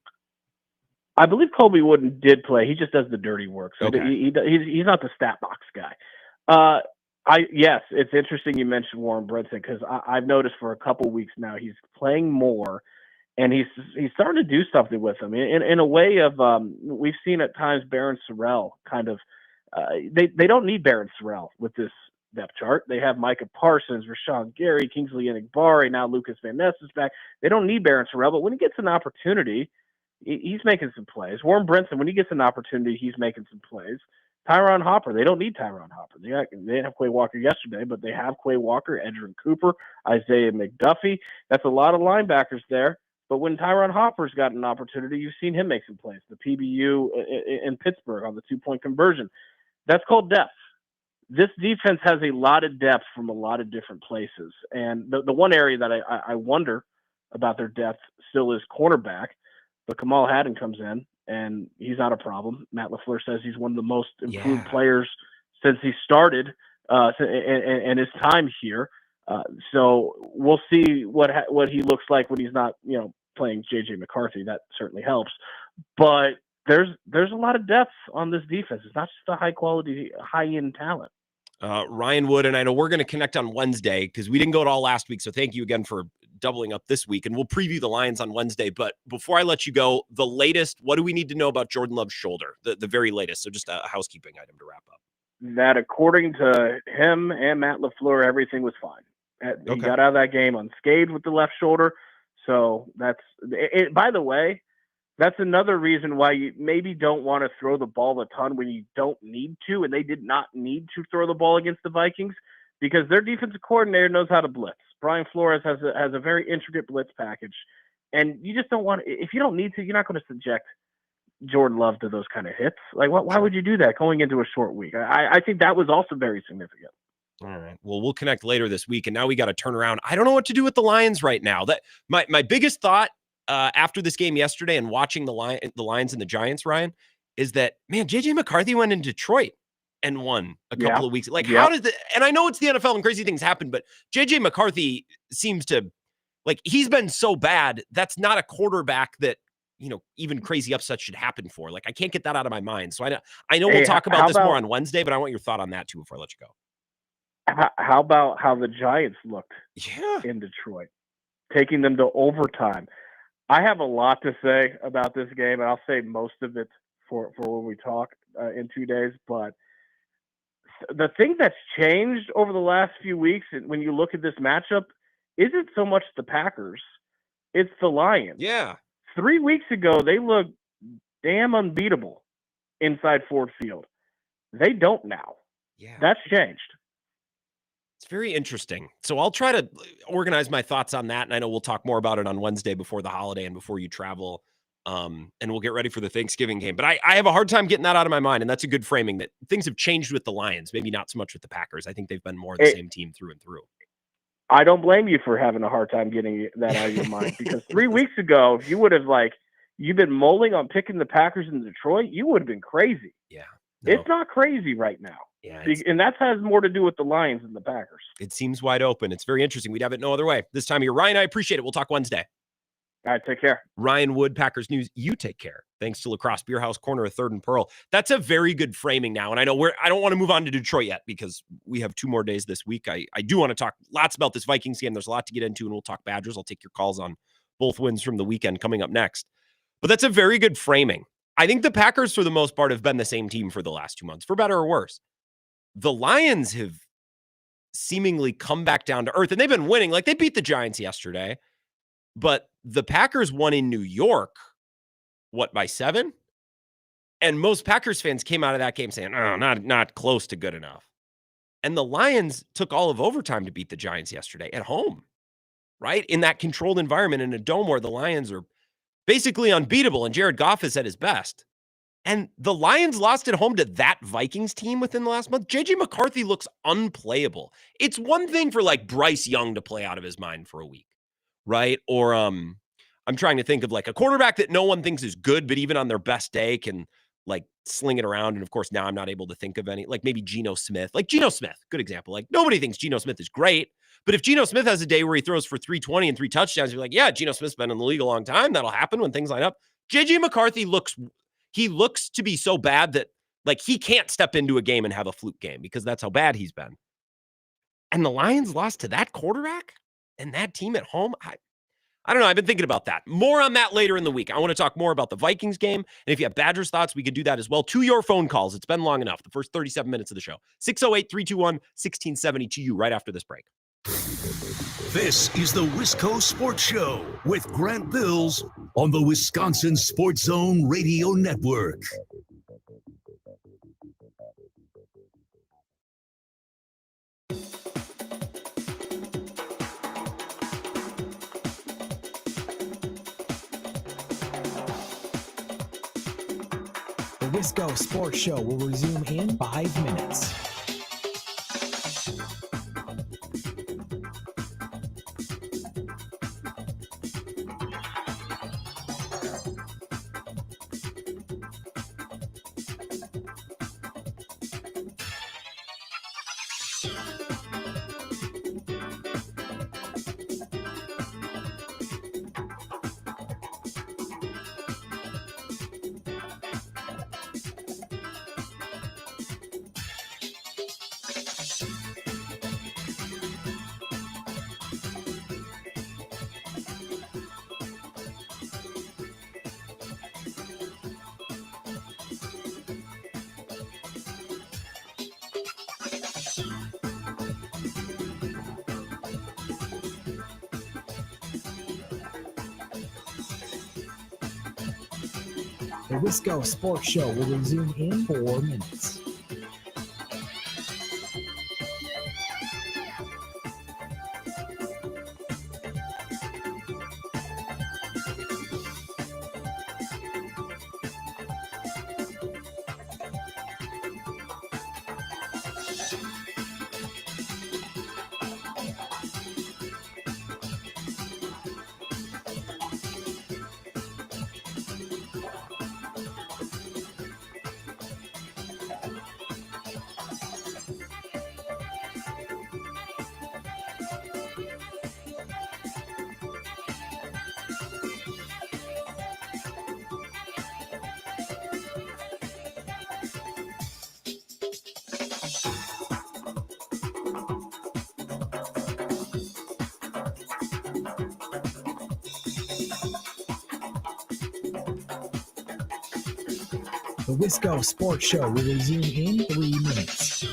Speaker 11: I believe Colby Wooden did play. He just does the dirty work. So
Speaker 9: Okay.
Speaker 11: he's not the stat box guy. Yes, it's interesting you mentioned Warren Brinson because I've noticed for a couple weeks now he's playing more, and he's starting to do something with him in a way of we've seen at times Barron Sorrell kind of they don't need Barron Sorrell with this depth chart. They have Micah Parsons, Rashawn Gary, Kingsley Enagbare, now Lucas Van Ness is back. They don't need Barron Sorrell, but when he gets an opportunity, he's making some plays. Warren Brinson, when he gets an opportunity, he's making some plays. Tyron Hopper, they don't need Tyron Hopper. They didn't have Quay Walker yesterday, but they have Quay Walker, Edgerrin Cooper, Isaiah McDuffie. That's a lot of linebackers there. But when Tyron Hopper's got an opportunity, you've seen him make some plays. The PBU in Pittsburgh on the 2-point conversion. That's called depth. This defense has a lot of depth from a lot of different places. And the one area that I wonder about their depth still is cornerback. But Kamal Haddon comes in, and he's not a problem. Matt LaFleur says he's one of the most improved players since he started and his time here. So we'll see what he looks like when he's not, playing J.J. McCarthy. That certainly helps. But there's a lot of depth on this defense. It's not just a high-quality, high-end talent.
Speaker 9: Ryan Wood, and I know we're going to connect on Wednesday because we didn't go at all last week. So thank you again for doubling up this week, and we'll preview the Lions on Wednesday. But before I let you go, the latest, what do we need to know about Jordan Love's shoulder? The very latest. So just a housekeeping item to wrap up.
Speaker 11: That according to him and Matt LaFleur, everything was fine. He got out of that game unscathed with the left shoulder. So that's it. By the way, that's another reason why you maybe don't want to throw the ball a ton when you don't need to. And they did not need to throw the ball against the Vikings because their defensive coordinator knows how to blitz. Brian Flores has a very intricate blitz package. And you just don't want – if you don't need to, you're not going to subject Jordan Love to those kind of hits. Like, why would you do that going into a short week? I think that was also very significant.
Speaker 9: All right. Well, we'll connect later this week, and now we got to turn around. I don't know what to do with the Lions right now. That my biggest thought after this game yesterday and watching the Lions and the Giants, Ryan, is that, man, J.J. McCarthy went in Detroit and won a couple of weeks. Like, how did and I know it's the NFL and crazy things happen, but J.J. McCarthy seems to Like, he's been so bad. That's not a quarterback that, even crazy upsets should happen for. Like, I can't get that out of my mind. So I know we'll talk about this more on Wednesday, but I want your thought on that too before I let you go.
Speaker 11: How about how the Giants looked in Detroit, taking them to overtime? I have a lot to say about this game, and I'll say most of it for when we talk in 2 days. But the thing that's changed over the last few weeks, and when you look at this matchup, isn't so much the Packers, it's the Lions.
Speaker 9: Yeah.
Speaker 11: 3 weeks ago, they looked damn unbeatable inside Ford Field. They don't now.
Speaker 9: Yeah.
Speaker 11: That's changed.
Speaker 9: It's very interesting. So I'll try to organize my thoughts on that. And I know we'll talk more about it on Wednesday before the holiday and before you travel. And we'll get ready for the Thanksgiving game. But I have a hard time getting that out of my mind. And that's a good framing that things have changed with the Lions, maybe not so much with the Packers. I think they've been more the same team through and through.
Speaker 11: I don't blame you for having a hard time getting that out of your mind, because 3 weeks ago, if you would have you've been mulling on picking the Packers in Detroit, you would have been crazy.
Speaker 9: Yeah.
Speaker 11: No. It's not crazy right now.
Speaker 9: Yeah.
Speaker 11: And that has more to do with the Lions and the Packers.
Speaker 9: It seems wide open. It's very interesting. We'd have it no other way this time of year. Ryan, I appreciate it. We'll talk Wednesday.
Speaker 11: All right, take care.
Speaker 9: Ryan Wood, Packers News. You take care. Thanks to Lacrosse Beer House, corner of 3rd and Pearl. That's a very good framing now. And I know I don't want to move on to Detroit yet because we have 2 more days this week. I do want to talk lots about this Vikings game. There's a lot to get into, and we'll talk Badgers. I'll take your calls on both wins from the weekend coming up next. But that's a very good framing. I think the Packers, for the most part, have been the same team for the last 2 months, for better or worse. The Lions have seemingly come back down to earth, and they've been winning. Like, they beat the Giants yesterday, but the Packers won in New York, by 7? And most Packers fans came out of that game saying, oh, not close to good enough. And the Lions took all of overtime to beat the Giants yesterday at home, right? In that controlled environment in a dome where the Lions are basically unbeatable, and Jared Goff is at his best. And the Lions lost at home to that Vikings team within the last month. J.J. McCarthy looks unplayable. It's one thing for, like, Bryce Young to play out of his mind for a week, right? Or I'm trying to think of, like, a quarterback that no one thinks is good, but even on their best day can, like, sling it around. And, of course, now I'm not able to think of any. Like, maybe Geno Smith. Like, Geno Smith, good example. Like, nobody thinks Geno Smith is great. But if Geno Smith has a day where he throws for 320 and 3 touchdowns, you're like, yeah, Geno Smith's been in the league a long time. That'll happen when things line up. J.J. McCarthy looks to be so bad that, like, he can't step into a game and have a fluke game because that's how bad he's been. And the Lions lost to that quarterback and that team at home. I don't know. I've been thinking about that. More on that later in the week. I want to talk more about the Vikings game. And if you have Badgers thoughts, we could do that as well. To your phone calls. It's been long enough. The first 37 minutes of the show. 608-321-1670 to you right after this break.
Speaker 8: This is the Wisco Sports Show with Grant Bills on the Wisconsin Sports Zone Radio Network.
Speaker 10: The Wisco Sports Show will resume in 5 minutes. The Wisco Sports Show will resume in 4 minutes. The Wisco Sports Show will resume in 3 minutes.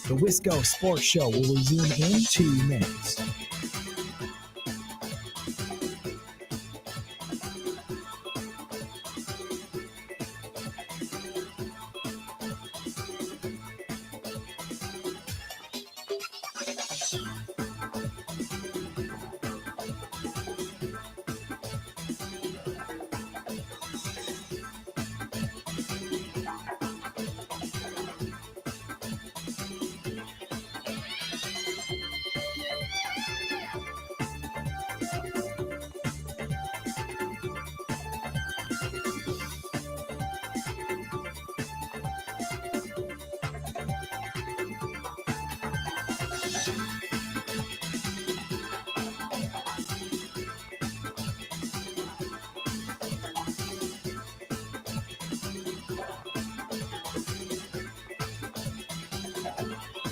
Speaker 10: The Wisco Sports Show will resume in 2 minutes.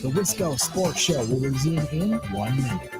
Speaker 10: The Wisco Sports Show will resume in 1 minute.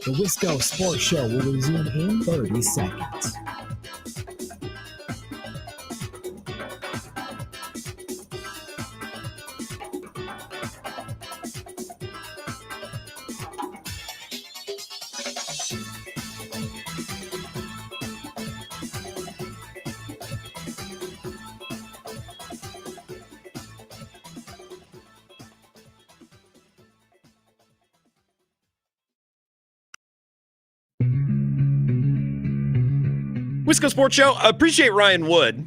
Speaker 10: The Wisco Sports Show will resume in 30 seconds.
Speaker 9: Wisco Sports Show. Appreciate Ryan Wood.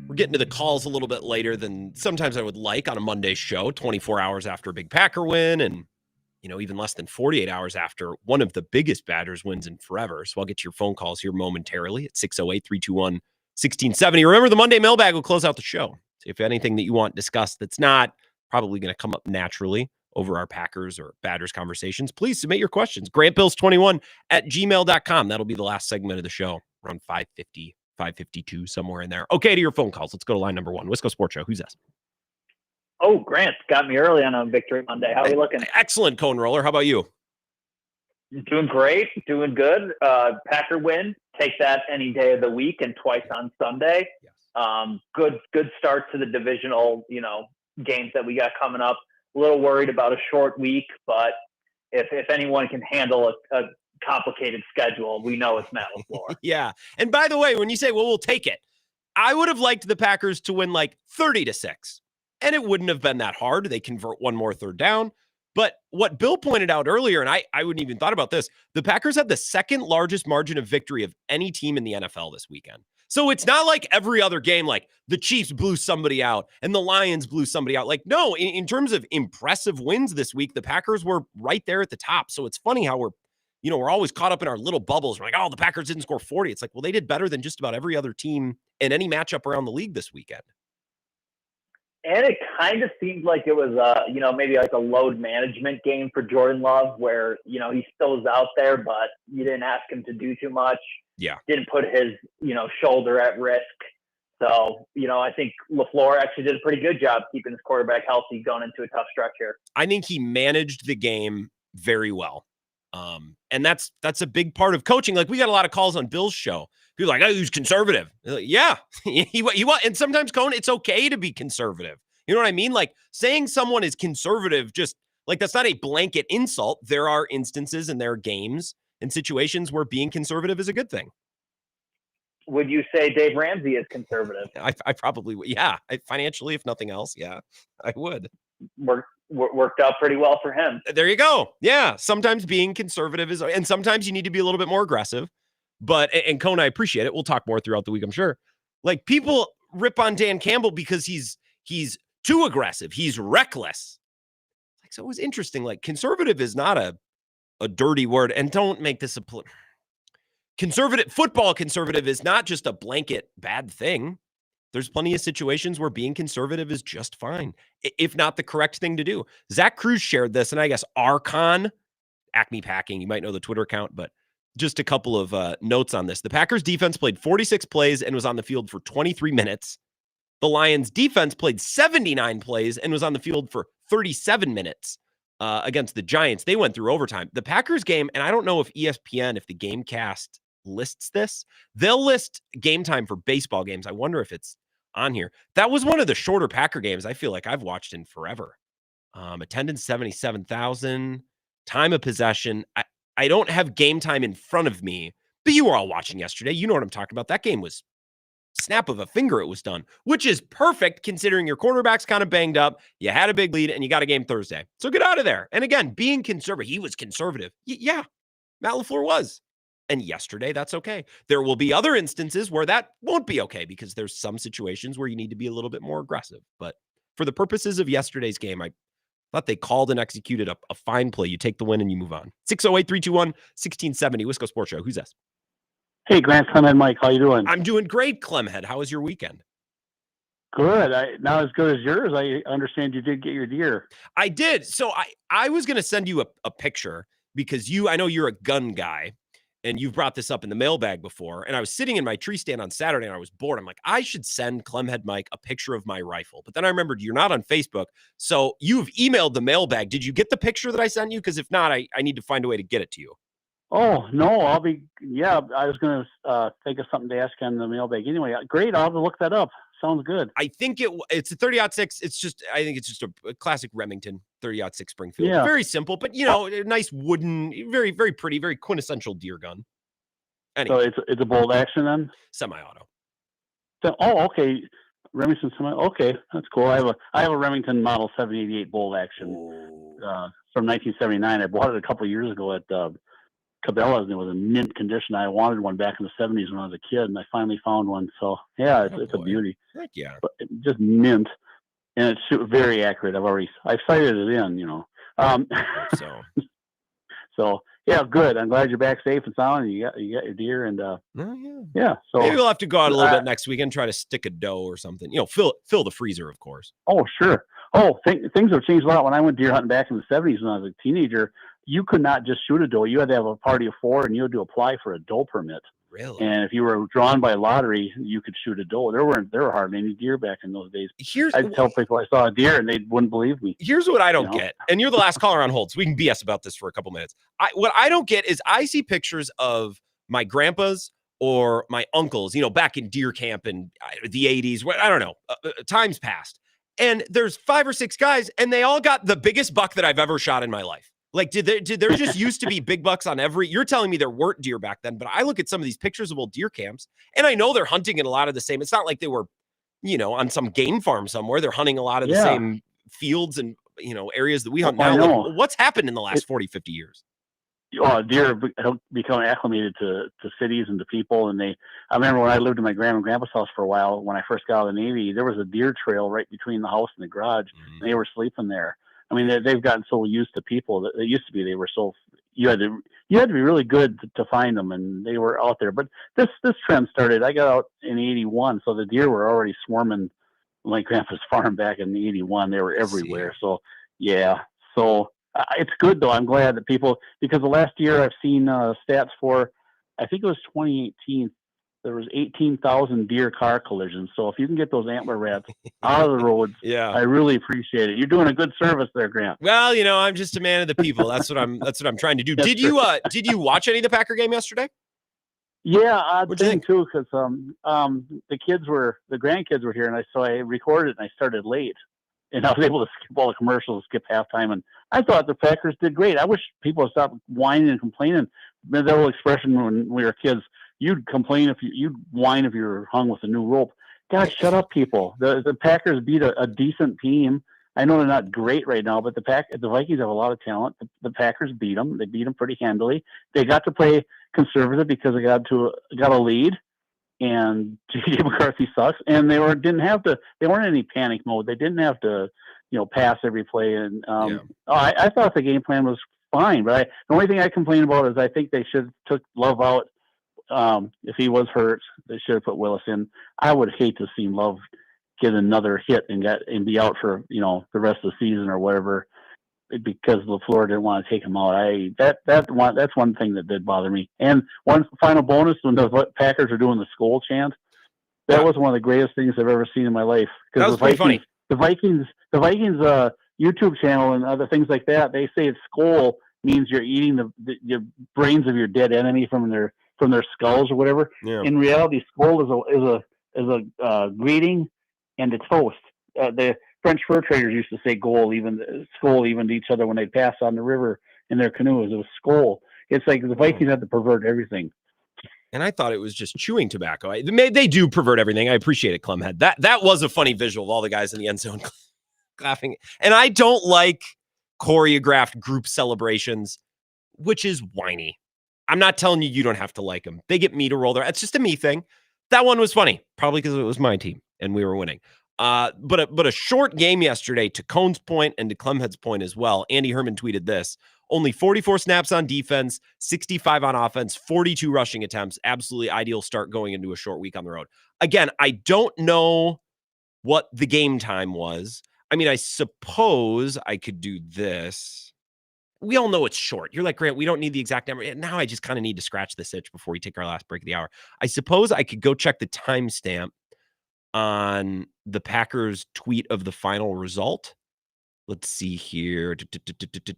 Speaker 9: We're getting to the calls a little bit later than sometimes I would like on a Monday show, 24 hours after a big Packer win and, even less than 48 hours after one of the biggest Badgers wins in forever. So I'll get to your phone calls here momentarily at 608-321-1670. Remember, the Monday Mailbag will close out the show. So if anything that you want discussed that's not probably going to come up naturally over our Packers or Badgers conversations, please submit your questions. GrantBills21@gmail.com. That'll be the last segment of the show. Around 5:50, 5:52, somewhere in there. Okay, to your phone calls. Let's go to line number 1. Wisco Sports Show. Who's this?
Speaker 12: Oh, Grant got me early on a Victory Monday. How are we looking?
Speaker 9: Excellent, Cone Roller. How about you?
Speaker 12: Doing great. Doing good. Packer win. Take that any day of the week and twice on Sunday.
Speaker 9: Yes.
Speaker 12: Good start to the divisional, games that we got coming up. A little worried about a short week, but if anyone can handle a complicated schedule, we know it's Matt LaFleur.
Speaker 9: Yeah. And by the way, when you say, well, we'll take it, I would have liked the Packers to win like 30-6, and it wouldn't have been that hard. They convert one more third down. But what Bill pointed out earlier, and I wouldn't even thought about this, the Packers had the second largest margin of victory of any team in the NFL this weekend. So it's not like every other game, like the Chiefs blew somebody out and the Lions blew somebody out. Like, no, in terms of impressive wins this week, the Packers were right there at the top. So it's funny how we're always caught up in our little bubbles. We're like, oh, the Packers didn't score 40. It's like, well, they did better than just about every other team in any matchup around the league this weekend.
Speaker 12: And it kind of seemed like it was, maybe like a load management game for Jordan Love where, he still is out there, but you didn't ask him to do too much.
Speaker 9: Yeah.
Speaker 12: Didn't put his, shoulder at risk. So, I think LaFleur actually did a pretty good job keeping his quarterback healthy going into a tough stretch here.
Speaker 9: I think he managed the game very well. And that's a big part of coaching. Like we got a lot of calls on Bill's show. People are like, oh, he's conservative. Like, yeah, he and sometimes Cone, it's okay to be conservative. You know what I mean? Like saying someone is conservative, just like that's not a blanket insult. There are instances and there are games and situations where being conservative is a good thing.
Speaker 12: Would you say Dave Ramsey is conservative?
Speaker 9: I probably would. Yeah. Financially, if nothing else. Yeah, I would.
Speaker 12: Worked out pretty well for him.
Speaker 9: There you go. Yeah. Sometimes being conservative is, and sometimes you need to be a little bit more aggressive. But, and Cone, I appreciate it. We'll talk more throughout the week, I'm sure. Like people rip on Dan Campbell because he's too aggressive. He's reckless. Like, so it was interesting. Like conservative is not a dirty word. And don't make this football conservative is not just a blanket bad thing. There's plenty of situations where being conservative is just fine, if not the correct thing to do. Zach Cruz shared this, and I guess Archon, Acme Packing, you might know the Twitter account, but just a couple of notes on this. The Packers defense played 46 plays and was on the field for 23 minutes. The Lions defense played 79 plays and was on the field for 37 minutes against the Giants. They went through overtime. The Packers game, and I don't know if ESPN, if the Gamecast lists this, they'll list game time for baseball games. I wonder if it's on here. That was one of the shorter Packer games I feel like I've watched in forever. Attendance 77,000, time of possession. I don't have game time in front of me, but you were all watching yesterday. You know what I'm talking about. That game was snap of a finger. It was done, which is perfect considering your quarterback's kind of banged up. You had a big lead and you got a game Thursday. So get out of there. And again, being conservative, he was conservative. Yeah, Matt LaFleur was. And yesterday, that's okay. There will be other instances where that won't be okay because there's some situations where you need to be a little bit more aggressive. But for the purposes of yesterday's game, I thought they called and executed a fine play. You take the win and you move on. 608-321-1670, Wisco Sports Show. Who's this?
Speaker 13: Hey, Grant, Clemhead, Mike. How you doing?
Speaker 9: I'm doing great, Clemhead. How was your weekend?
Speaker 13: Good. Not as good as yours. I understand you did get your deer.
Speaker 9: I did. So I was going to send you a picture because I know you're a gun guy. And you've brought this up in the mailbag before. And I was sitting in my tree stand on Saturday and I was bored. I'm like, I should send Clemhead Mike a picture of my rifle. But then I remembered you're not on Facebook. So you've emailed the mailbag. Did you get the picture that I sent you? Because if not, I need to find a way to get it to you.
Speaker 13: Oh, no, I was going to think of something to ask on the mailbag. Anyway, great. I'll have to look that up. Sounds good.
Speaker 9: I think it's a 30-06. I think it's just a classic Remington 30-06 Springfield.
Speaker 13: Yeah.
Speaker 9: Very simple, but a nice wooden, very, very pretty, very quintessential deer gun. Anyway.
Speaker 13: So it's a bolt action then?
Speaker 9: Semi-auto.
Speaker 13: So, okay. Remington semi. Okay, that's cool. I have a Remington Model 788 bolt action from 1979. I bought it a couple of years ago at Cabela's, and it was in mint condition. I wanted one back in the 70s when I was a kid, and I finally found one. So yeah, it's a beauty.
Speaker 9: Heck yeah.
Speaker 13: But just mint, and it's very accurate. I've sighted it in, So yeah, good. I'm glad you're back safe and sound. And you got your deer, and yeah. So
Speaker 9: maybe we'll have to go out a little bit next weekend, try to stick a doe or something. Fill the freezer, of course.
Speaker 13: Oh sure. Oh, things have changed a lot. When I went deer hunting back in the 70s when I was a teenager, you could not just shoot a doe. You had to have a party of 4, and you had to apply for a doe permit.
Speaker 9: Really?
Speaker 13: And if you were drawn by lottery, you could shoot a doe. There were hardly any deer back in those days. I'd tell people I saw a deer, and they wouldn't believe me.
Speaker 9: Here's what I don't get, and you're the last caller on hold, so we can BS about this for a couple minutes. What I don't get is I see pictures of my grandpas or my uncles, back in deer camp in the 80s. I don't know, times past. And there's 5 or 6 guys, and they all got the biggest buck that I've ever shot in my life. Like, did there just used to be big bucks on every? You're telling me there weren't deer back then, but I look at some of these pictures of old deer camps, and I know they're hunting in a lot of the same. It's not like they were, on some game farm somewhere. They're hunting a lot of the same fields and areas that we hunt now. Like, what's happened in the last 40, 50 years?
Speaker 13: Deer have become acclimated to cities and to people, and I remember when I lived in my grandma and grandpa's house for a while when I first got out of the Navy, there was a deer trail right between the house and the garage, and they were sleeping there. I mean, they've gotten so used to people that it used to be they were so you had to be really good to find them, and they were out there. But this trend started. I got out in '81, so the deer were already swarming my grandpa's farm back in '81. They were everywhere. So yeah, it's good though. I'm glad that people, because the last year I've seen stats for, I think it was 2018. there was 18,000 deer car collisions. So if you can get those antler rats out of the roads,
Speaker 9: Yeah.
Speaker 13: I really appreciate it. You're doing a good service there, Grant.
Speaker 9: Well, I'm just a man of the people. That's what I'm trying to do.
Speaker 13: That's
Speaker 9: Did you watch any of the Packer game yesterday?
Speaker 13: Yeah, odd
Speaker 9: What'd you
Speaker 13: thing
Speaker 9: think?
Speaker 13: too, because the grandkids were here, and so I recorded and I started late, and I was able to skip all the commercials, skip halftime, and I thought the Packers did great. I wish people would stop whining and complaining. That whole expression when we were kids, you'd complain you'd whine if you were hung with a new rope. God, shut up, people. The Packers beat a decent team. I know they're not great right now, but the Vikings have a lot of talent. The Packers beat them. They beat them pretty handily. They got to play conservative because they got a lead, and J.J. McCarthy sucks. And they weren't in any panic mode. They didn't have to, pass every play. And I thought the game plan was fine. But the only thing I complain about is I think they should have took Love out. If he was hurt, they should have put Willis in. I would hate to see Love get another hit and be out for the rest of the season or whatever, because LaFleur didn't want to take him out. That's one thing that did bother me. And one final bonus, when the Packers are doing the skull chant, that was one of the greatest things I've ever seen in my life.
Speaker 9: That was pretty funny.
Speaker 13: The Vikings YouTube channel and other things like that, they say skull means you're eating the brains of your dead enemy from their skulls or whatever.
Speaker 9: Yeah.
Speaker 13: In reality, skull is a greeting and a toast. The French fur traders used to say skull even to each other when they passed on the river in their canoes. It was skull. It's like the Vikings had to pervert everything.
Speaker 9: And I thought it was just chewing tobacco. They do pervert everything. I appreciate it, Clemhead. That was a funny visual of all the guys in the end zone laughing. And I don't like choreographed group celebrations, which is whiny. I'm not telling you don't have to like them. They get me to roll there. It's just a me thing. That one was funny, probably because it was my team and we were winning. But a short game yesterday, to Cohn's point and to Clemhead's point as well. Andy Herman tweeted this: only 44 snaps on defense, 65 on offense, 42 rushing attempts. Absolutely ideal start going into a short week on the road. Again, I don't know what the game time was. I mean, I suppose I could do this. We all know it's short. You're like, Grant, we don't need the exact number. Now I just kind of need to scratch this itch before we take our last break of the hour. I suppose I could go check the timestamp on the Packers tweet of the final result. Let's see here.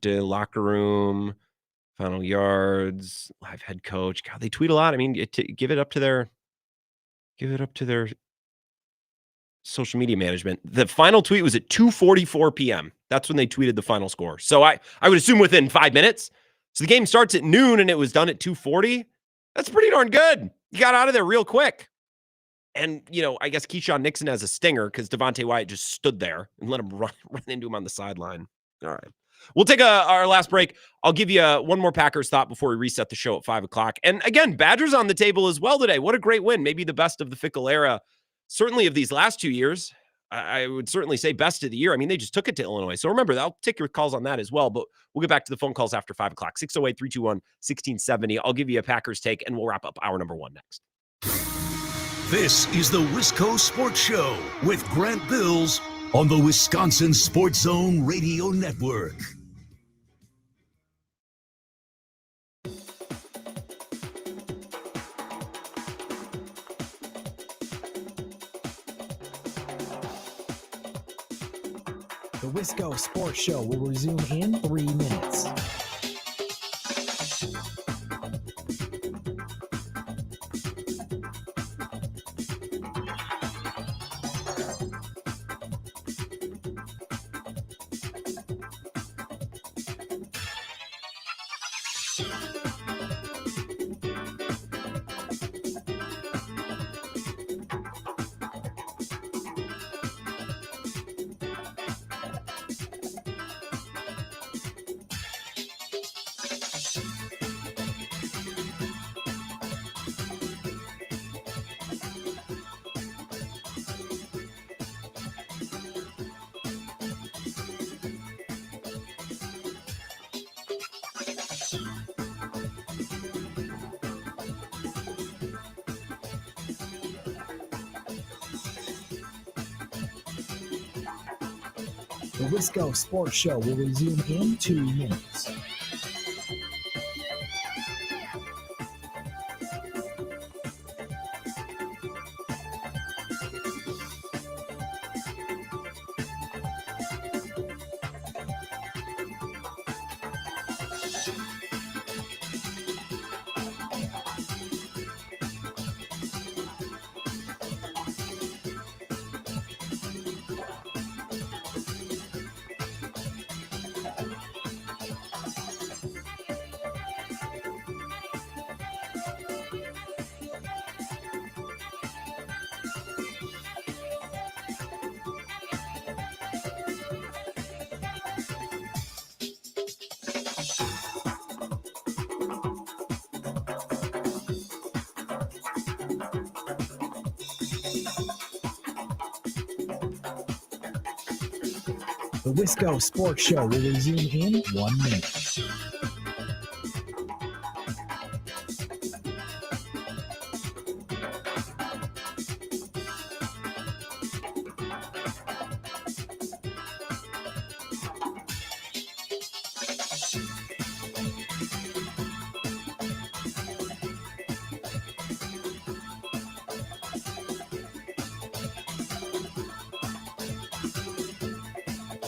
Speaker 9: Locker room, final yards, live head coach. God, they tweet a lot. I mean, give it up to their social media management. The final tweet was at 2:44 p.m. That's when they tweeted the final score. So I would assume within 5 minutes. So the game starts at noon and it was done at 2:40. That's pretty darn good. You got out of there real quick. And, I guess Keyshawn Nixon has a stinger because Devontae Wyatt just stood there and let him run into him on the sideline. All right. We'll take our last break. I'll give you one more Packers thought before we reset the show at 5 o'clock. And again, Badgers on the table as well today. What a great win. Maybe the best of the Fickle era. Certainly of these last 2 years. I would certainly say best of the year. I mean, they just took it to Illinois. So remember, I'll take your calls on that as well. But we'll get back to the phone calls after 5 o'clock. 608-321-1670. I'll give you a Packers take, and we'll wrap up hour number 1 next.
Speaker 8: This is the Wisco Sports Show with Grant Bills on the Wisconsin Sports Zone Radio Network.
Speaker 10: The Wisco Sports Show will resume in 3 minutes. The Wisco Sports Show will resume in 2 minutes. The Wisco Sports Show will resume in 1 minute.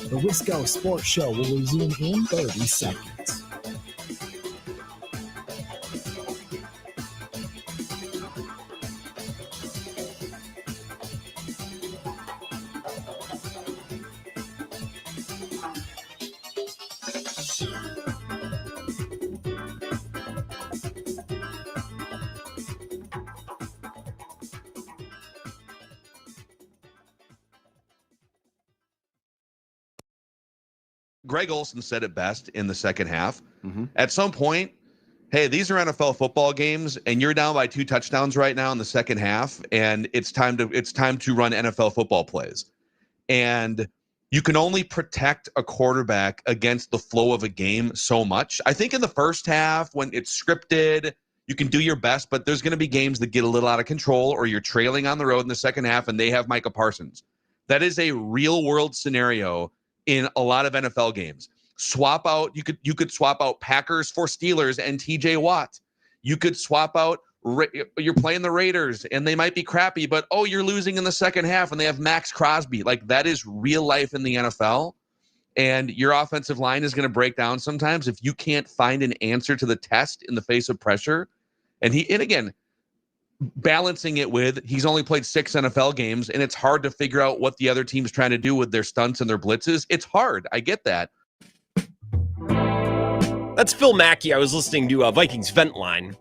Speaker 10: The Wisco Sports Show will resume in 30 seconds.
Speaker 14: Greg Olson said it best in the second half. At some point, hey, these are NFL football games, and you're down by 2 touchdowns right now in the second half, and it's time to run NFL football plays. And you can only protect a quarterback against the flow of a game so much. I think in the first half, when it's scripted, you can do your best, but there's going to be games that get a little out of control, or you're trailing on the road in the second half, and they have Micah Parsons. That is a real-world scenario in a lot of NFL games. Swap out, you could swap out Packers for Steelers and TJ Watt. You could swap out, you're playing the Raiders and they might be crappy, but you're losing in the second half and they have Max Crosby. Like, that is real life in the NFL. And your offensive line is going to break down sometimes if you can't find an answer to the test in the face of pressure. And again, balancing it with, he's only played 6 NFL games, and it's hard to figure out what the other team's trying to do with their stunts and their blitzes. It's hard. I get that.
Speaker 9: That's Phil Mackey. I was listening to Vikings Vent Line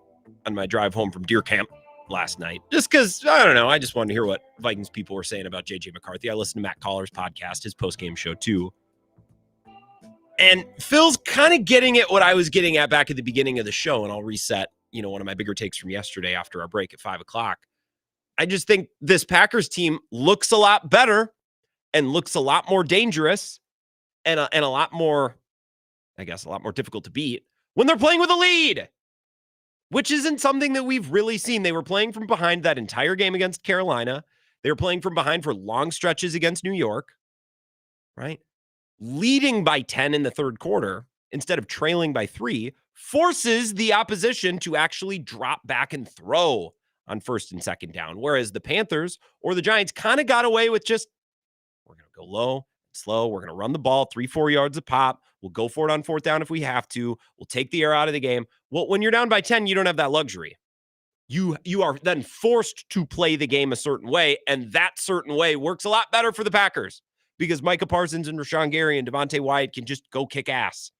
Speaker 9: on my drive home from Deer Camp last night, just because, I don't know, I just wanted to hear what Vikings people were saying about J.J. McCarthy. I listened to Matt Coller's podcast, his post-game show too. And Phil's kind of getting at what I was getting at back at the beginning of the show, and I'll reset one of my bigger takes from yesterday after our break at 5:00. I just think this Packers team looks a lot better and looks a lot more dangerous and a lot more, I guess, a lot more difficult to beat when they're playing with a lead, which isn't something that we've really seen. They were playing from behind that entire game against Carolina. They were playing from behind for long stretches against New York, right? Leading by 10 in the third quarter instead of trailing by 3 forces the opposition to actually drop back and throw on first and second down. Whereas the Panthers or the Giants kind of got away with just, we're going to go low, slow. We're going to run the ball 3-4 yards a pop. We'll go for it on fourth down if we have to. We'll take the air out of the game. Well, when you're down by 10, you don't have that luxury. You are then forced to play the game a certain way, and that certain way works a lot better for the Packers because Micah Parsons and Rashawn Gary and Devontae Wyatt can just go kick ass.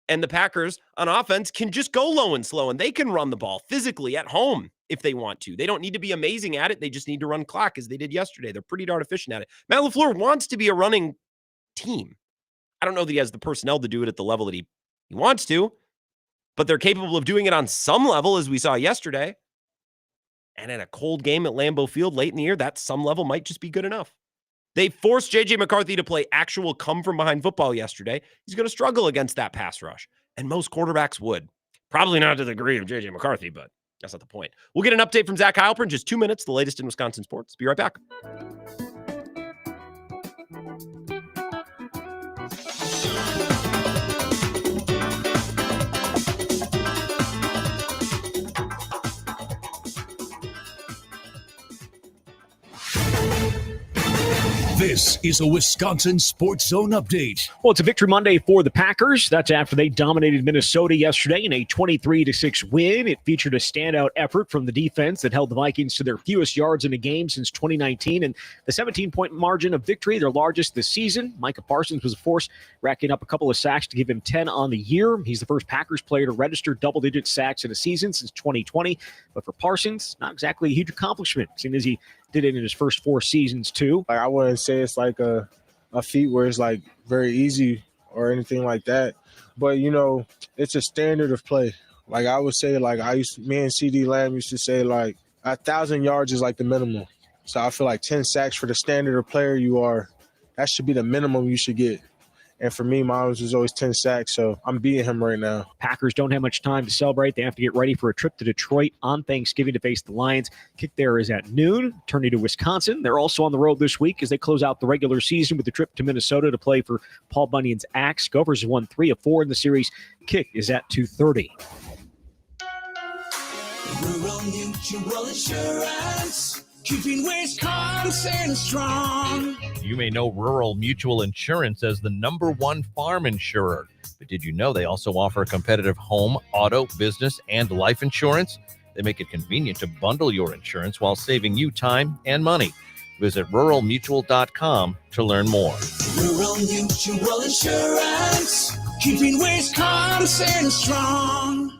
Speaker 9: And the Packers on offense can just go low and slow, and they can run the ball physically at home if they want to. They don't need to be amazing at it. They just need to run clock as they did yesterday. They're pretty darn efficient at it. Matt LaFleur wants to be a running team. I don't know that he has the personnel to do it at the level that he wants to, but they're capable of doing it on some level, as we saw yesterday. And in a cold game at Lambeau Field late in the year, that some level might just be good enough. They forced J.J. McCarthy to play actual come-from-behind football yesterday. He's going to struggle against that pass rush, and most quarterbacks would. Probably not to the degree of J.J. McCarthy, but that's not the point. We'll get an update from Zach Heilprin in just 2 minutes, the latest in Wisconsin sports. Be right back.
Speaker 8: This is a Wisconsin Sports Zone update.
Speaker 1: Well, it's a victory Monday for the Packers. That's after they dominated Minnesota yesterday in a 23-6 win. It featured a standout effort from the defense that held the Vikings to their fewest yards in a game since 2019, and the 17-point margin of victory, their largest this season. Micah Parsons was a force, racking up a couple of sacks to give him 10 on the year. He's the first Packers player to register double-digit sacks in a season since 2020. But for Parsons, not exactly a huge accomplishment, seeing as he did it in his first 4 seasons too.
Speaker 15: I wouldn't say it's like a feat where it's like very easy or anything like that, but it's a standard of play. Like I would say, like me and CD Lamb used to say, like 1,000 yards is like the minimum. So I feel like 10 sacks for the standard of player you are that should be the minimum you should get. And for me, mine was always 10 sacks, so I'm beating him right now.
Speaker 1: Packers don't have much time to celebrate. They have to get ready for a trip to Detroit on Thanksgiving to face the Lions. Kick there is at noon, turning to Wisconsin. They're also on the road this week as they close out the regular season with a trip to Minnesota to play for Paul Bunyan's Axe. Gophers have won 3 of 4 in the series. Kick is at 2:30.
Speaker 3: Rural Mutual Insurance, keeping Wisconsin strong.
Speaker 4: You may know Rural Mutual Insurance as the #1 farm insurer. But did you know they also offer competitive home, auto, business, and life insurance? They make it convenient to bundle your insurance while saving you time and money. Visit ruralmutual.com to learn more.
Speaker 3: Rural Mutual Insurance, keeping Wisconsin strong.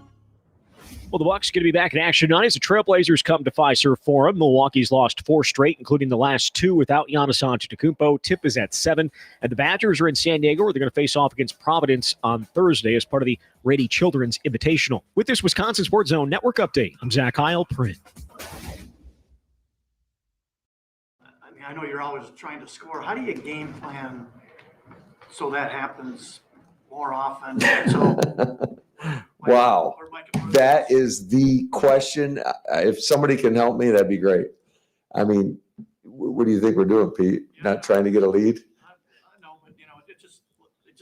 Speaker 1: Well, the Bucs going to be back in action tonight as the Trailblazers come to Fiserv Forum. Milwaukee's lost 4 straight, including the last 2 without Giannis Antetokounmpo. Tip is at 7. And the Badgers are in San Diego, where they're going to face off against Providence on Thursday as part of the Rady Children's Invitational. With this Wisconsin Sports Zone Network update, I'm Zach Heil, Print.
Speaker 5: I mean, I know you're always trying to score. How do you game plan so that happens more often? So,
Speaker 6: Wow. That is the question. If somebody can help me, that'd be great. I mean, what do you think we're doing, Pete? Not trying to get a lead?
Speaker 5: I know, but it just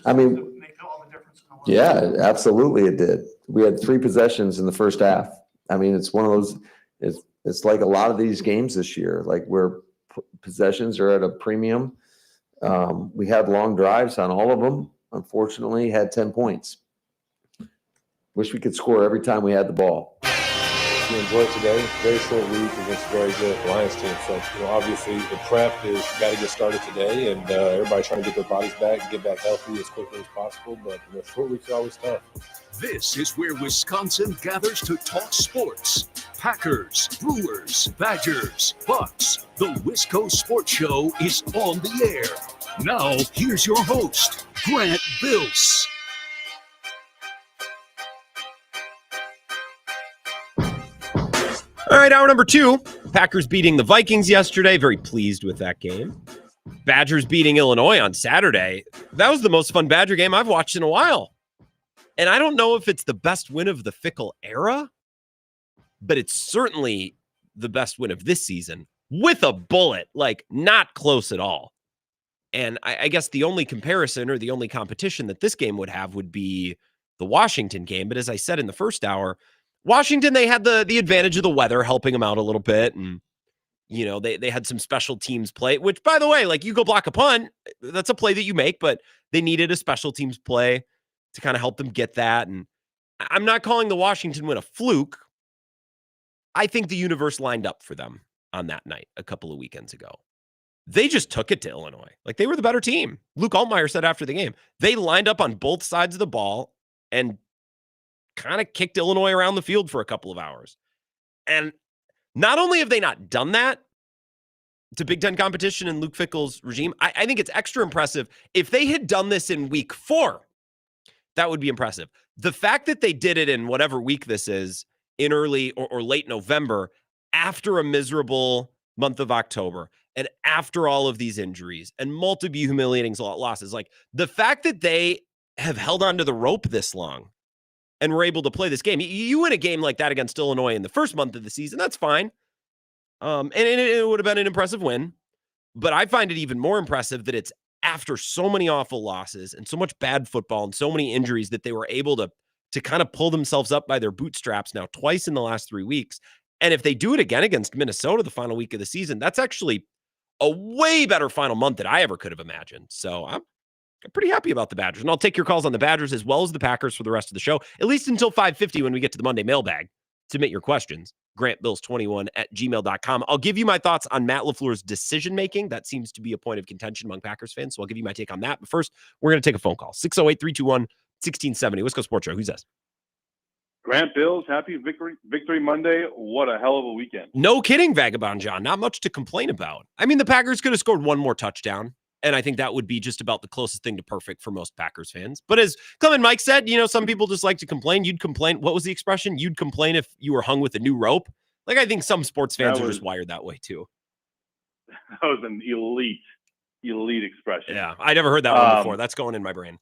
Speaker 6: I mean,
Speaker 5: make all the difference in the world.
Speaker 6: yeah, absolutely it did. We had 3 possessions in the first half. I mean, it's one of those, it's like a lot of these games this year, like where possessions are at a premium. We had long drives on all of them. Unfortunately, had 10 points. Wish we could score every time we had the ball.
Speaker 7: We enjoyed today. Very short week against a very good Lions team. So, obviously the prep is got to get started today, and everybody trying to get their bodies back and get back healthy as quickly as possible. But short weeks are always tough.
Speaker 8: This is where Wisconsin gathers to talk sports. Packers, Brewers, Badgers, Bucks. The Wisco Sports Show is on the air. Now, here's your host, Grant Bills.
Speaker 9: All right, hour number 2. Packers beating the Vikings yesterday. Very pleased with that game. Badgers beating Illinois on Saturday. That was the most fun Badger game I've watched in a while. And I don't know if it's the best win of the Fickle era, but it's certainly the best win of this season with a bullet, like not close at all. And I guess the only comparison or the only competition that this game would have would be the Washington game. But as I said in the first hour, Washington, they had the advantage of the weather helping them out a little bit. And, they had some special teams play, which, by the way, like you go block a punt, that's a play that you make, but they needed a special teams play to kind of help them get that. And I'm not calling the Washington win a fluke. I think the universe lined up for them on that night a couple of weekends ago. They just took it to Illinois. Like they were the better team. Luke Altmaier said after the game, they lined up on both sides of the ball and kind of kicked Illinois around the field for a couple of hours. And not only have they not done that to Big Ten competition in Luke Fickell's regime, I think it's extra impressive. If they had done this in week 4, that would be impressive. The fact that they did it in whatever week this is, in early or late November, after a miserable month of October, and after all of these injuries and multiple humiliating losses, like the fact that they have held onto the rope this long and were able to play this game. You win a game like that against Illinois in the first month of the season, that's fine. And it would have been an impressive win. But I find it even more impressive that it's after so many awful losses and so much bad football and so many injuries that they were able to kind of pull themselves up by their bootstraps now twice in the last 3 weeks. And if they do it again against Minnesota the final week of the season, that's actually a way better final month than I ever could have imagined. So I'm pretty happy about the Badgers. And I'll take your calls on the Badgers as well as the Packers for the rest of the show, at least until 5:50 when we get to the Monday mailbag. Submit your questions. GrantBills21@gmail.com. I'll give you my thoughts on Matt LaFleur's decision-making. That seems to be a point of contention among Packers fans, so I'll give you my take on that. But first, we're going to take a phone call. 608-321-1670. Wisco Sports Show. Who's this?
Speaker 16: Grant Bills, happy Victory Monday. What a hell of a weekend.
Speaker 9: No kidding, Vagabond John. Not much to complain about. I mean, the Packers could have scored one more touchdown, and I think that would be just about the closest thing to perfect for most Packers fans. But as Clement Mike said, some people just like to complain. You'd complain. What was the expression? You'd complain if you were hung with a new rope. Like, I think some sports fans are just wired that way too.
Speaker 16: That was an elite elite expression.
Speaker 9: Yeah, I never heard that one before. That's going in my brain.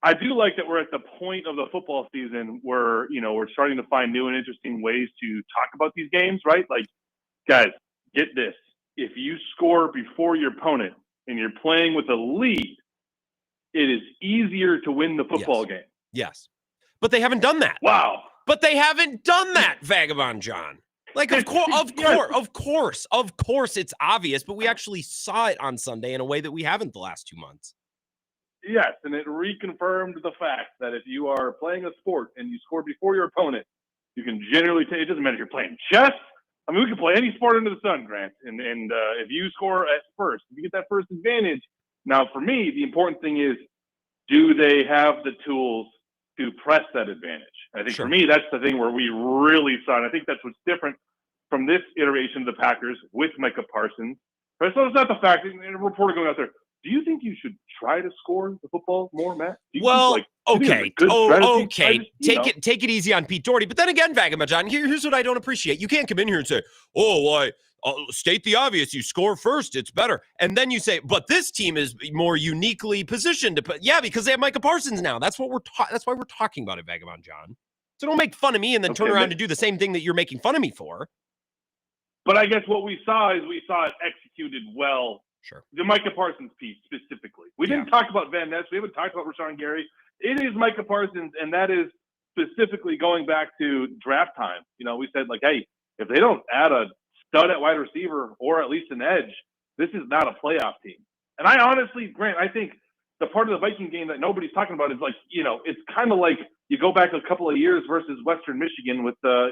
Speaker 16: I do like that we're at the point of the football season where, we're starting to find new and interesting ways to talk about these games, right? Like, guys, get this. If you score before your opponent and you're playing with a lead, it is easier to win the football game.
Speaker 9: Yes. But they haven't done that.
Speaker 16: Wow.
Speaker 9: But they haven't done that, Vagabond John. Like, of course, it's obvious, but we actually saw it on Sunday in a way that we haven't the last 2 months.
Speaker 16: Yes, and it reconfirmed the fact that if you are playing a sport and you score before your opponent, you can generally take. It doesn't matter if you're playing chess. I mean, we can play any sport under the sun, Grant. And if you score at first, if you get that first advantage. Now, for me, the important thing is, do they have the tools to press that advantage? I think for me, that's the thing where we really saw, and I think that's what's different from this iteration of the Packers with Micah Parsons. But so it's not the fact, and a reporter going out there, do you think you should try to score the football more, Matt?
Speaker 9: Okay. Take it easy on Pete Doherty. But then again, Vagabond John, here's what I don't appreciate. You can't come in here and say, state the obvious. You score first, it's better. And then you say, but this team is more uniquely positioned to put. Yeah, because they have Micah Parsons now. That's what that's why we're talking about it, Vagabond John. So don't make fun of me and then turn around and do the same thing that you're making fun of me for.
Speaker 16: But I guess what we saw is it executed well.
Speaker 9: Sure.
Speaker 16: The Micah Parsons piece specifically. We didn't talk about Van Ness. We haven't talked about Rashawn Gary. It is Micah Parsons, and that is specifically going back to draft time. We said, hey, if they don't add a stud at wide receiver or at least an edge, this is not a playoff team. And I honestly, Grant, I think the part of the Viking game that nobody's talking about is it's kind of like you go back a couple of years versus Western Michigan with the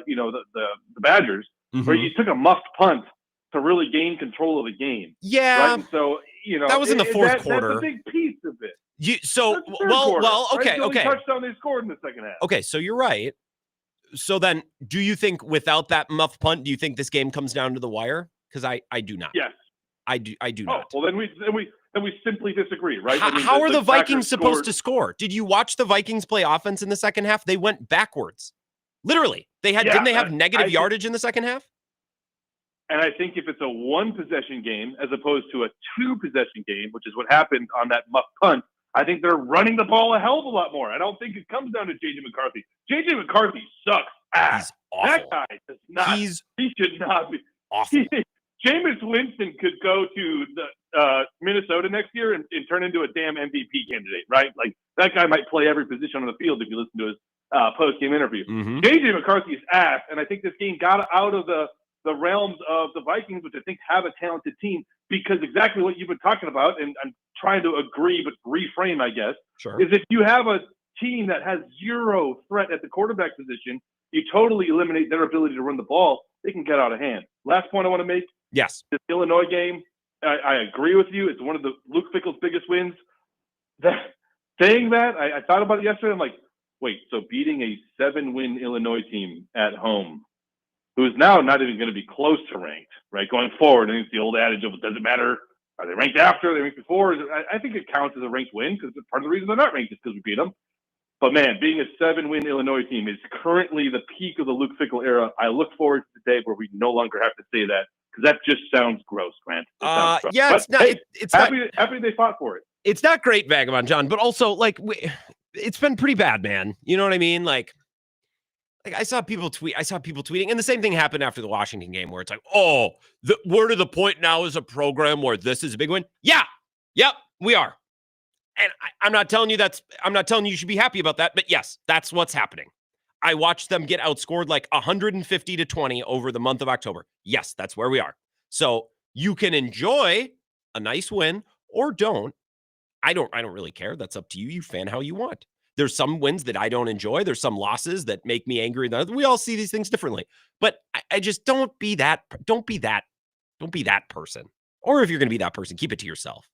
Speaker 16: Badgers, where you took a muffed punt to really gain control of the game.
Speaker 9: Yeah.
Speaker 16: Right? So,
Speaker 9: that was in the fourth quarter.
Speaker 16: That's a big piece of it.
Speaker 9: Okay.
Speaker 16: Touchdown they scored in the second half.
Speaker 9: Okay, so you're right. So then, do you think without that muff punt, do you think this game comes down to the wire? Because I do not.
Speaker 16: Yes.
Speaker 9: I do not.
Speaker 16: Well, then we simply disagree, right?
Speaker 9: How are the Vikings supposed to score? Did you watch the Vikings play offense in the second half? They went backwards. Literally. Didn't they have negative yardage in the second half?
Speaker 16: And I think if it's a one-possession game as opposed to a two-possession game, which is what happened on that muff punt, I think they're running the ball a hell of a lot more. I don't think it comes down to J.J. McCarthy. J.J. McCarthy sucks ass. That guy does not. He should not be.
Speaker 9: Awful.
Speaker 16: Jameis Winston could go to the Minnesota next year and turn into a damn MVP candidate, right? Like, that guy might play every position on the field if you listen to his post-game interview. J.J. McCarthy's ass, and I think this game got out of the realms of the Vikings, which I think have a talented team, because exactly what you've been talking about, and I'm trying to agree but reframe, I guess, is if you have a team that has zero threat at the quarterback position, you totally eliminate their ability to run the ball. They can get out of hand. Last point I want to make.
Speaker 9: Yes.
Speaker 16: This Illinois game, I agree with you. It's one of the Luke Fickell's biggest wins. Saying that, I thought about it yesterday. I'm like, wait, so beating a 7-win Illinois team at home, who is now not even going to be close to ranked, right? Going forward, I think it's the old adage of, does it matter? Are they ranked after? Are they ranked before? I think it counts as a ranked win, because part of the reason they're not ranked is because we beat them. But man, being a 7-win Illinois team is currently the peak of the Luke Fickell era. I look forward to the day where we no longer have to say that, because that just sounds gross, Grant. Gross.
Speaker 9: Yeah, it's not. It's
Speaker 16: happy they fought for it.
Speaker 9: It's not great, Vagabond John, but also it's been pretty bad, man. You know what I mean? Like I saw people tweeting, and the same thing happened after the Washington game, where it's like, we're to the point now as a program where this is a big win. Yeah, yep, we are. And I'm not telling you should be happy about that, but yes, that's what's happening. I watched them get outscored like 150-20 over the month of October. Yes, that's where we are. So you can enjoy a nice win or don't. I don't really care. That's up to you. You fan how you want. There's some wins that I don't enjoy. There's some losses that make me angry. We all see these things differently. But I just don't be that person. Or if you're going to be that person, keep it to yourself.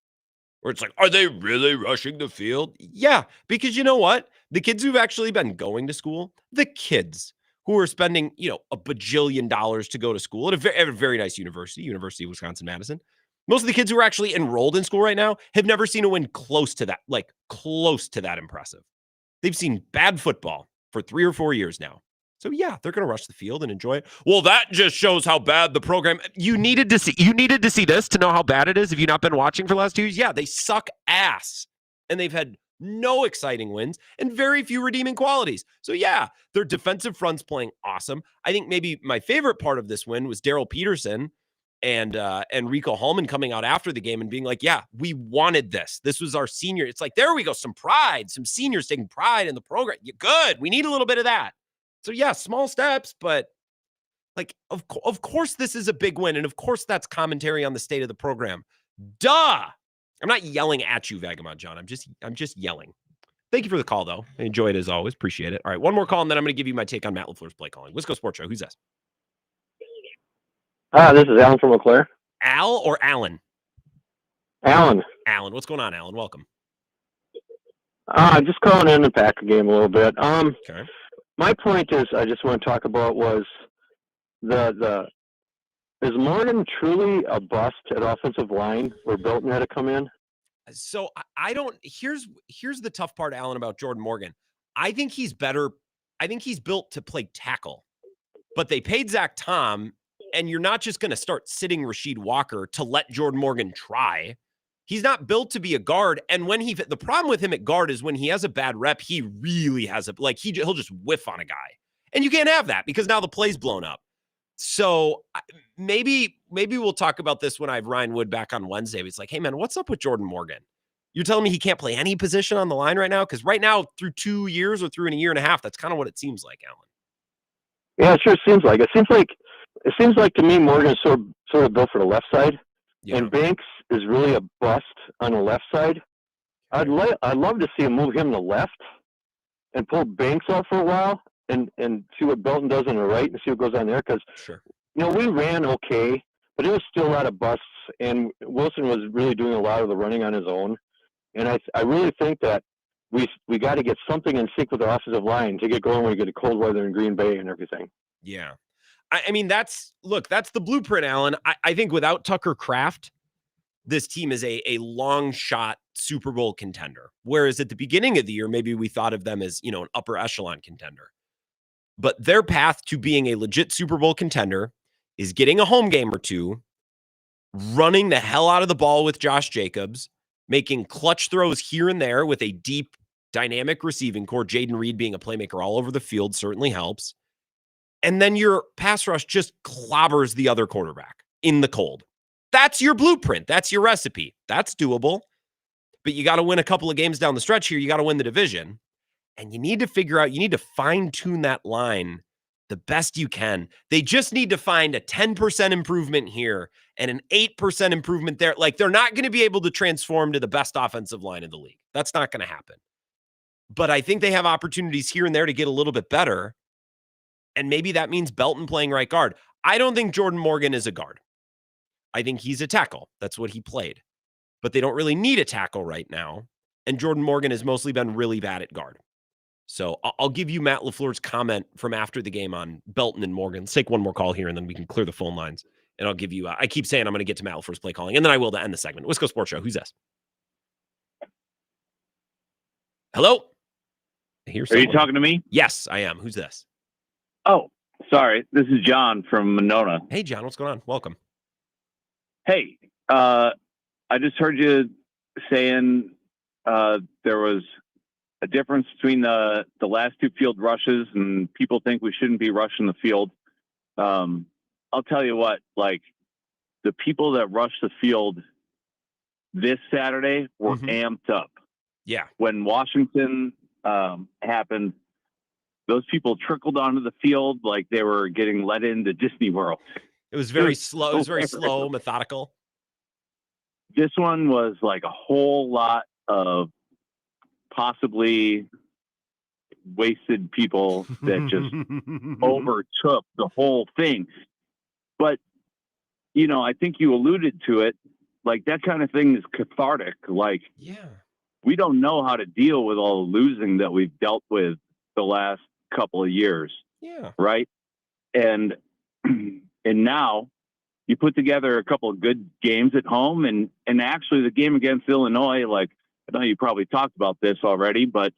Speaker 9: Where it's like, are they really rushing the field? Yeah, because you know what? The kids who've actually been going to school, the kids who are spending, a bajillion dollars to go to school at a very nice University of Wisconsin-Madison. Most of the kids who are actually enrolled in school right now have never seen a win close to that impressive. They've seen bad football for 3 or 4 years now. So yeah, they're going to rush the field and enjoy it. Well, that just shows how bad the program. You needed to see this to know how bad it is. Have you not been watching for the last 2 years? Yeah, they suck ass, and they've had no exciting wins and very few redeeming qualities. So yeah, their defensive front's playing awesome. I think maybe my favorite part of this win was Daryl Peterson and Rico Hallman coming out after the game and being like, yeah, we wanted this. This was our senior. It's like, there we go. Some pride, some seniors taking pride in the program. You're good. We need a little bit of that. So yeah, small steps, but like, of course this is a big win. And of course that's commentary on the state of the program. Duh. I'm not yelling at you, Vagabond John. I'm just yelling. Thank you for the call, though. I enjoy it as always. Appreciate it. All right, one more call, and then I'm going to give you my take on Matt LaFleur's play calling. Wisco Sports Show. Who's this?
Speaker 17: This is Alan from LeClaire.
Speaker 9: Al or Alan?
Speaker 17: Alan.
Speaker 9: Alan. What's going on, Alan? Welcome.
Speaker 17: Just calling in the Packer game a little bit.
Speaker 9: Okay.
Speaker 17: My point is, I just want to talk about was is Morgan truly a bust at offensive line where Belton had to come in?
Speaker 9: So I don't. Here's the tough part, Alan, about Jordan Morgan. I think he's better. I think he's built to play tackle, but they paid Zach Tom, and you're not just going to start sitting Rasheed Walker to let Jordan Morgan try. He's not built to be a guard. And when the problem with him at guard is when he has a bad rep, he really has he'll just whiff on a guy. And you can't have that because now the play's blown up. So maybe we'll talk about this when I have Ryan Wood back on Wednesday. It's like, hey man, what's up with Jordan Morgan? You're telling me he can't play any position on the line right now? Because right now, through 2 years or through in a year and a half, that's kind of what it seems like, Alan.
Speaker 17: Yeah, it sure seems like. It seems like to me Morgan is sort of built for the left side. Yeah. And Banks is really a bust on the left side. I'd love to see him move him to left and pull Banks out for a while and see what Belton does on the right and see what goes on there. Because, we ran okay, but it was still a lot of busts. And Wilson was really doing a lot of the running on his own. And I really think that we got to get something in sync with the offensive line to get going when we get a cold weather in Green Bay and everything.
Speaker 9: Yeah. I mean, that's the blueprint, Alan. I think without Tucker Kraft, this team is a long shot Super Bowl contender. Whereas at the beginning of the year, maybe we thought of them as, an upper echelon contender. But their path to being a legit Super Bowl contender is getting a home game or two, running the hell out of the ball with Josh Jacobs, making clutch throws here and there with a deep, dynamic receiving core. Jaden Reed being a playmaker all over the field certainly helps. And then your pass rush just clobbers the other quarterback in the cold. That's your blueprint. That's your recipe. That's doable. But you got to win a couple of games down the stretch here. You got to win the division. And you need to fine-tune that line the best you can. They just need to find a 10% improvement here and an 8% improvement there. Like, they're not going to be able to transform to the best offensive line in the league. That's not going to happen. But I think they have opportunities here and there to get a little bit better. And maybe that means Belton playing right guard. I don't think Jordan Morgan is a guard. I think he's a tackle. That's what he played. But they don't really need a tackle right now. And Jordan Morgan has mostly been really bad at guard. So I'll give you Matt LaFleur's comment from after the game on Belton and Morgan. Let's take one more call here, and then we can clear the phone lines. And I'll give you, I keep saying I'm going to get to Matt LaFleur's play calling, and then I will to end the segment. Wisco Sports Show. Who's this? Hello? I hear someone.
Speaker 18: Are you talking to me?
Speaker 9: Yes, I am. Who's this?
Speaker 18: Oh, sorry. This is John from Monona.
Speaker 9: Hey, John. What's going on? Welcome.
Speaker 18: Hey, I just heard you saying there was a difference between the last two field rushes, and people think we shouldn't be rushing the field. I'll tell you what, like, the people that rushed the field this Saturday were amped up.
Speaker 9: Yeah.
Speaker 18: When Washington happened, those people trickled onto the field like they were getting let into Disney World.
Speaker 9: It was very slow. It was very slow, methodical.
Speaker 18: This one was like a whole lot of possibly wasted people that just overtook the whole thing. But, I think you alluded to it. Like, that kind of thing is cathartic. Like, we don't know how to deal with all the losing that we've dealt with the last couple of years.
Speaker 9: Yeah.
Speaker 18: Right. And now you put together a couple of good games at home, and actually the game against Illinois, like, I know you probably talked about this already, but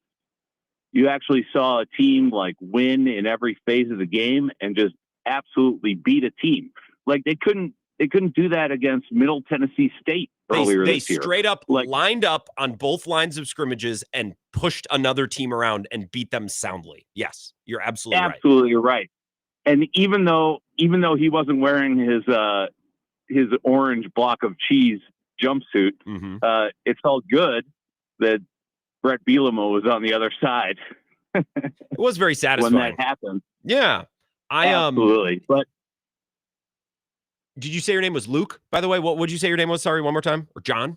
Speaker 18: you actually saw a team like win in every phase of the game and just absolutely beat a team. Like they couldn't do that against Middle Tennessee State earlier
Speaker 9: They
Speaker 18: this year.
Speaker 9: straight up lined up on both lines of scrimmages and pushed another team around and beat them soundly. Yes, you're absolutely
Speaker 18: right. And even though he wasn't wearing his orange block of cheese jumpsuit, it felt good that Brett Bielema was on the other side.
Speaker 9: It was very satisfying
Speaker 18: when that happened.
Speaker 9: Yeah,
Speaker 18: absolutely. But
Speaker 9: did you say your name was Luke? By the way, what would you say your name was? Sorry, one more time. Or John?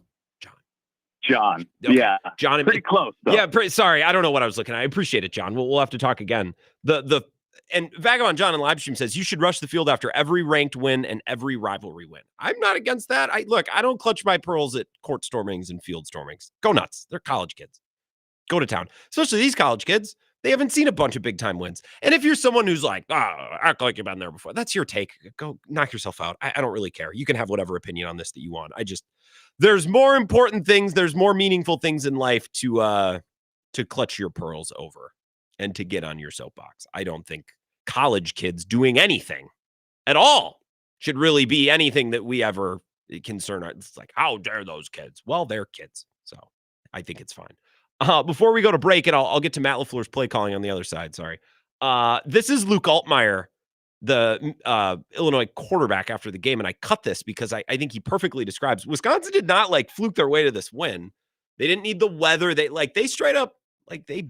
Speaker 18: John.
Speaker 9: Okay.
Speaker 18: Yeah.
Speaker 9: John.
Speaker 18: Pretty close, though.
Speaker 9: Yeah. Sorry. I don't know what I was looking at. I appreciate it, John. We'll have to talk again. And Vagabond John in live stream says you should rush the field after every ranked win and every rivalry win. I'm not against that. I don't clutch my pearls at court stormings and field stormings. Go nuts. They're college kids. Go to town. Especially these college kids. They haven't seen a bunch of big time wins. And if you're someone who's like, act like you've been there before, that's your take. Go knock yourself out. I don't really care. You can have whatever opinion on this that you want. There's more important things. There's more meaningful things in life to clutch your pearls over and to get on your soapbox. I don't think college kids doing anything at all should really be anything that we ever concern. It's like, how dare those kids? Well, they're kids. So I think it's fine. Before we go to break, and I'll get to Matt LaFleur's play calling on the other side. Sorry. This is Luke Altmaier, the Illinois quarterback after the game. And I cut this because I think he perfectly describes Wisconsin did not fluke their way to this win. They didn't need the weather. They straight up, they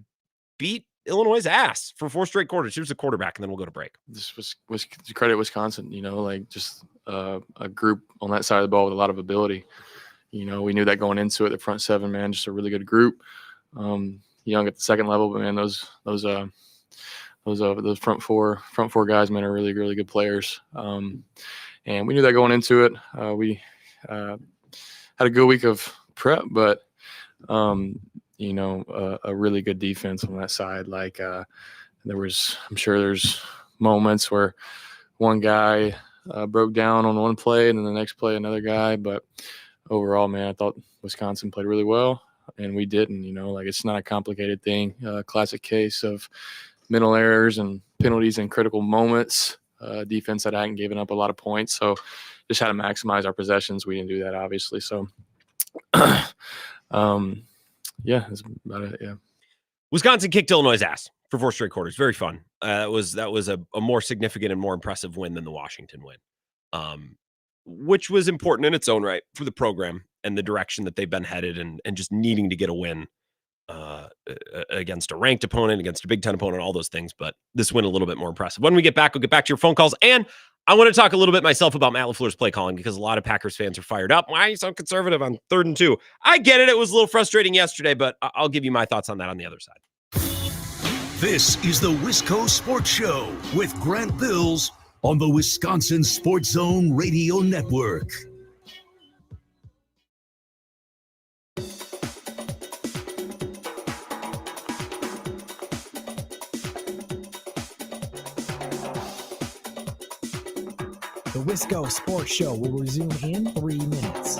Speaker 9: beat Illinois' ass for 4 straight quarters. Here's the quarterback, and then we'll go to break.
Speaker 19: This was to credit Wisconsin, just a group on that side of the ball with a lot of ability. We knew that going into it, the front seven, man, just a really good group. Young at the second level, but man, those front four guys, man, are really, really good players. And we knew that going into it. We had a good week of prep, but a really good defense on that side. I'm sure there's moments where one guy broke down on one play and then the next play another guy, but overall, man, I thought Wisconsin played really well. And we didn't, it's not a complicated thing. Classic case of mental errors and penalties in critical moments. Defense that hadn't given up a lot of points. So just had to maximize our possessions. We didn't do that, obviously. So, yeah, that's about it. Yeah.
Speaker 9: Wisconsin kicked Illinois' ass for 4 straight quarters. Very fun. That was a more significant and more impressive win than the Washington win, which was important in its own right for the program and the direction that they've been headed and just needing to get a win against a ranked opponent, against a Big Ten opponent, all those things. But this win a little bit more impressive. When we get back, we'll get back to your phone calls. And I want to talk a little bit myself about Matt LaFleur's play calling because a lot of Packers fans are fired up. Why are you so conservative on 3rd and 2? I get it. It was a little frustrating yesterday, but I'll give you my thoughts on that on the other side.
Speaker 8: This is the Wisco Sports Show with Grant Bills on the Wisconsin Sports Zone Radio Network.
Speaker 10: The Wisco Sports Show will resume in 3 minutes.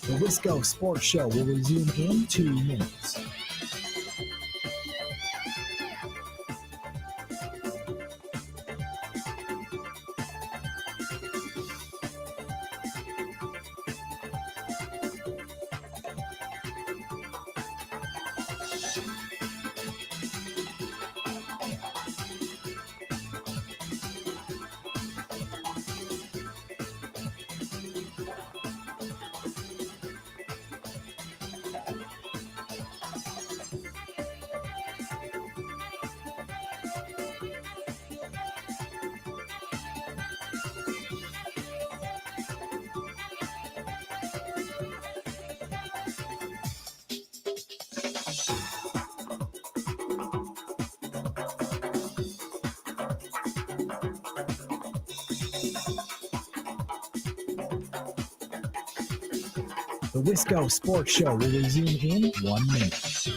Speaker 10: The Wisco Sports Show will resume in 2 minutes. The Wisco Sports Show will resume in 1 minute.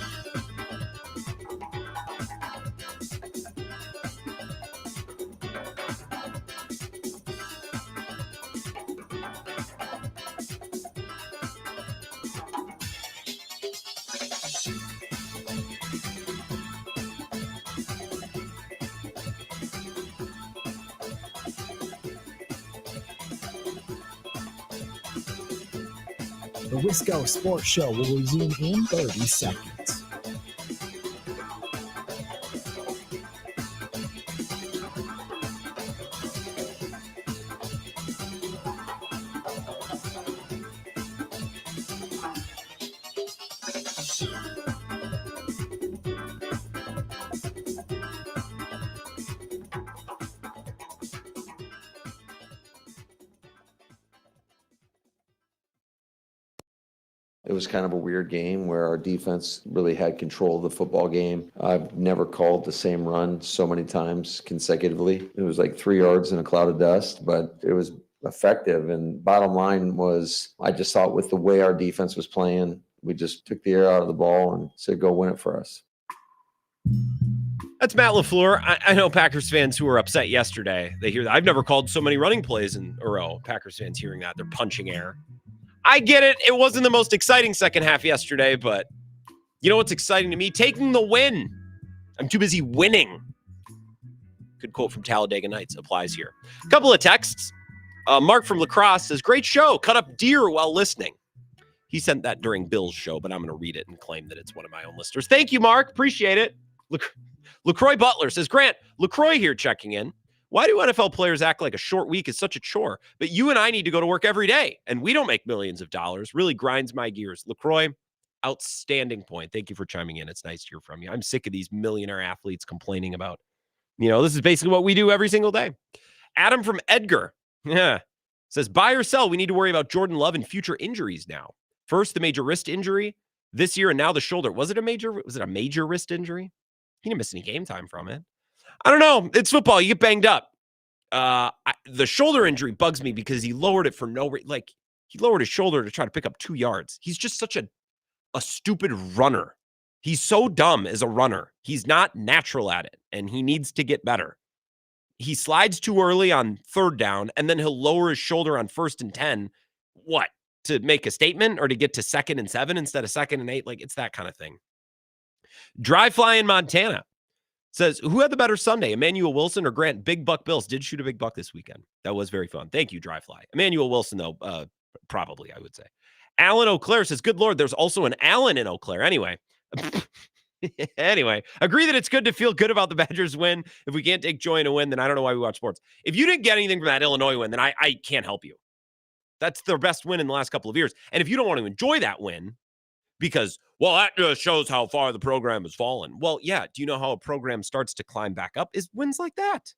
Speaker 10: The Wisco Sports Show will resume in 30 seconds.
Speaker 6: It was kind of a weird game where our defense really had control of the football game. I've never called the same run so many times consecutively. It was like 3 yards in a cloud of dust, but it was effective. And bottom line was, I just thought with the way our defense was playing, we just took the air out of the ball and said, go win it for us.
Speaker 9: That's Matt LaFleur. I know Packers fans who were upset yesterday. They hear that. I've never called so many running plays in a row. Packers fans hearing that. They're punching air. I get it. It wasn't the most exciting second half yesterday, but you know what's exciting to me? Taking the win. I'm too busy winning. Good quote from Talladega Nights applies here. A couple of texts. Mark from La Crosse says, great show. Cut up deer while listening. He sent that during Bill's show, but I'm going to read it and claim that it's one of my own listeners. Thank you, Mark. Appreciate it. LaCroix Butler says, Grant, LaCroix here checking in. Why do NFL players act like a short week is such a chore? But you and I need to go to work every day, and we don't make millions of dollars. Really grinds my gears. LaCroix, outstanding point. Thank you for chiming in. It's nice to hear from you. I'm sick of these millionaire athletes complaining about, this is basically what we do every single day. Adam from Edgar says, buy or sell, we need to worry about Jordan Love and future injuries now. First, the major wrist injury this year, and now the shoulder. Was it a major wrist injury? He didn't miss any game time from it. I don't know. It's football. You get banged up. The shoulder injury bugs me because he lowered it for no reason. Like, he lowered his shoulder to try to pick up 2 yards. He's just such a stupid runner. He's so dumb as a runner. He's not natural at it, and he needs to get better. He slides too early on 3rd down, and then he'll lower his shoulder on 1st and 10. What? To make a statement or to get to 2nd and 7 instead of 2nd and 8? Like, it's that kind of thing. Dry Fly in Montana says, who had the better Sunday, Emmanuel Wilson or Grant? Big Buck Bills did shoot a big buck this weekend. That was very fun. Thank you, Dry Fly. Emmanuel Wilson, though, probably, I would say. Alan Eau Claire says, good Lord, there's also an Alan in Eau Claire. Anyway, agree that it's good to feel good about the Badgers win. If we can't take joy in a win, then I don't know why we watch sports. If you didn't get anything from that Illinois win, then I can't help you. That's their best win in the last couple of years. And if you don't want to enjoy that win, because, well, that just shows how far the program has fallen. Well, yeah. Do you know how a program starts to climb back up? Is wins like that.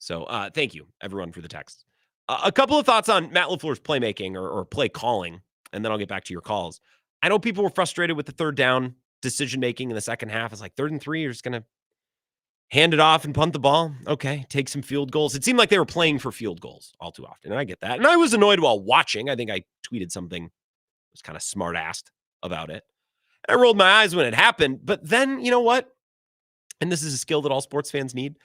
Speaker 9: So thank you, everyone, for the text. A couple of thoughts on Matt LaFleur's playmaking or play calling, and then I'll get back to your calls. I know people were frustrated with the 3rd down decision-making in the second half. It's like 3rd and 3, you're just going to hand it off and punt the ball. Okay, take some field goals. It seemed like they were playing for field goals all too often, and I get that. And I was annoyed while watching. I think I tweeted something was kind of smart-assed about it. And I rolled my eyes when it happened. But then, you know what? And this is a skill that all sports fans need.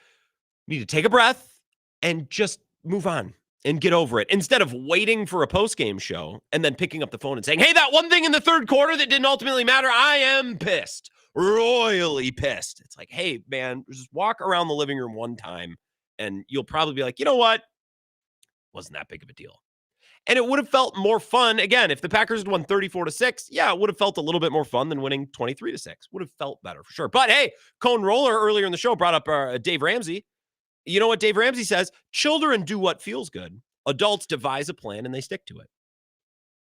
Speaker 9: You need to take a breath and just move on and get over it. Instead of waiting for a post-game show and then picking up the phone and saying, hey, that one thing in the 3rd quarter that didn't ultimately matter, I am pissed. Royally pissed. It's like, hey, man, just walk around the living room one time and you'll probably be like, you know what? Wasn't that big of a deal. And it would have felt more fun. Again, if the Packers had won 34-6, yeah, it would have felt a little bit more fun than winning 23-6. Would have felt better for sure. But hey, Cone Roller earlier in the show brought up Dave Ramsey. You know what Dave Ramsey says? Children do what feels good. Adults devise a plan and they stick to it.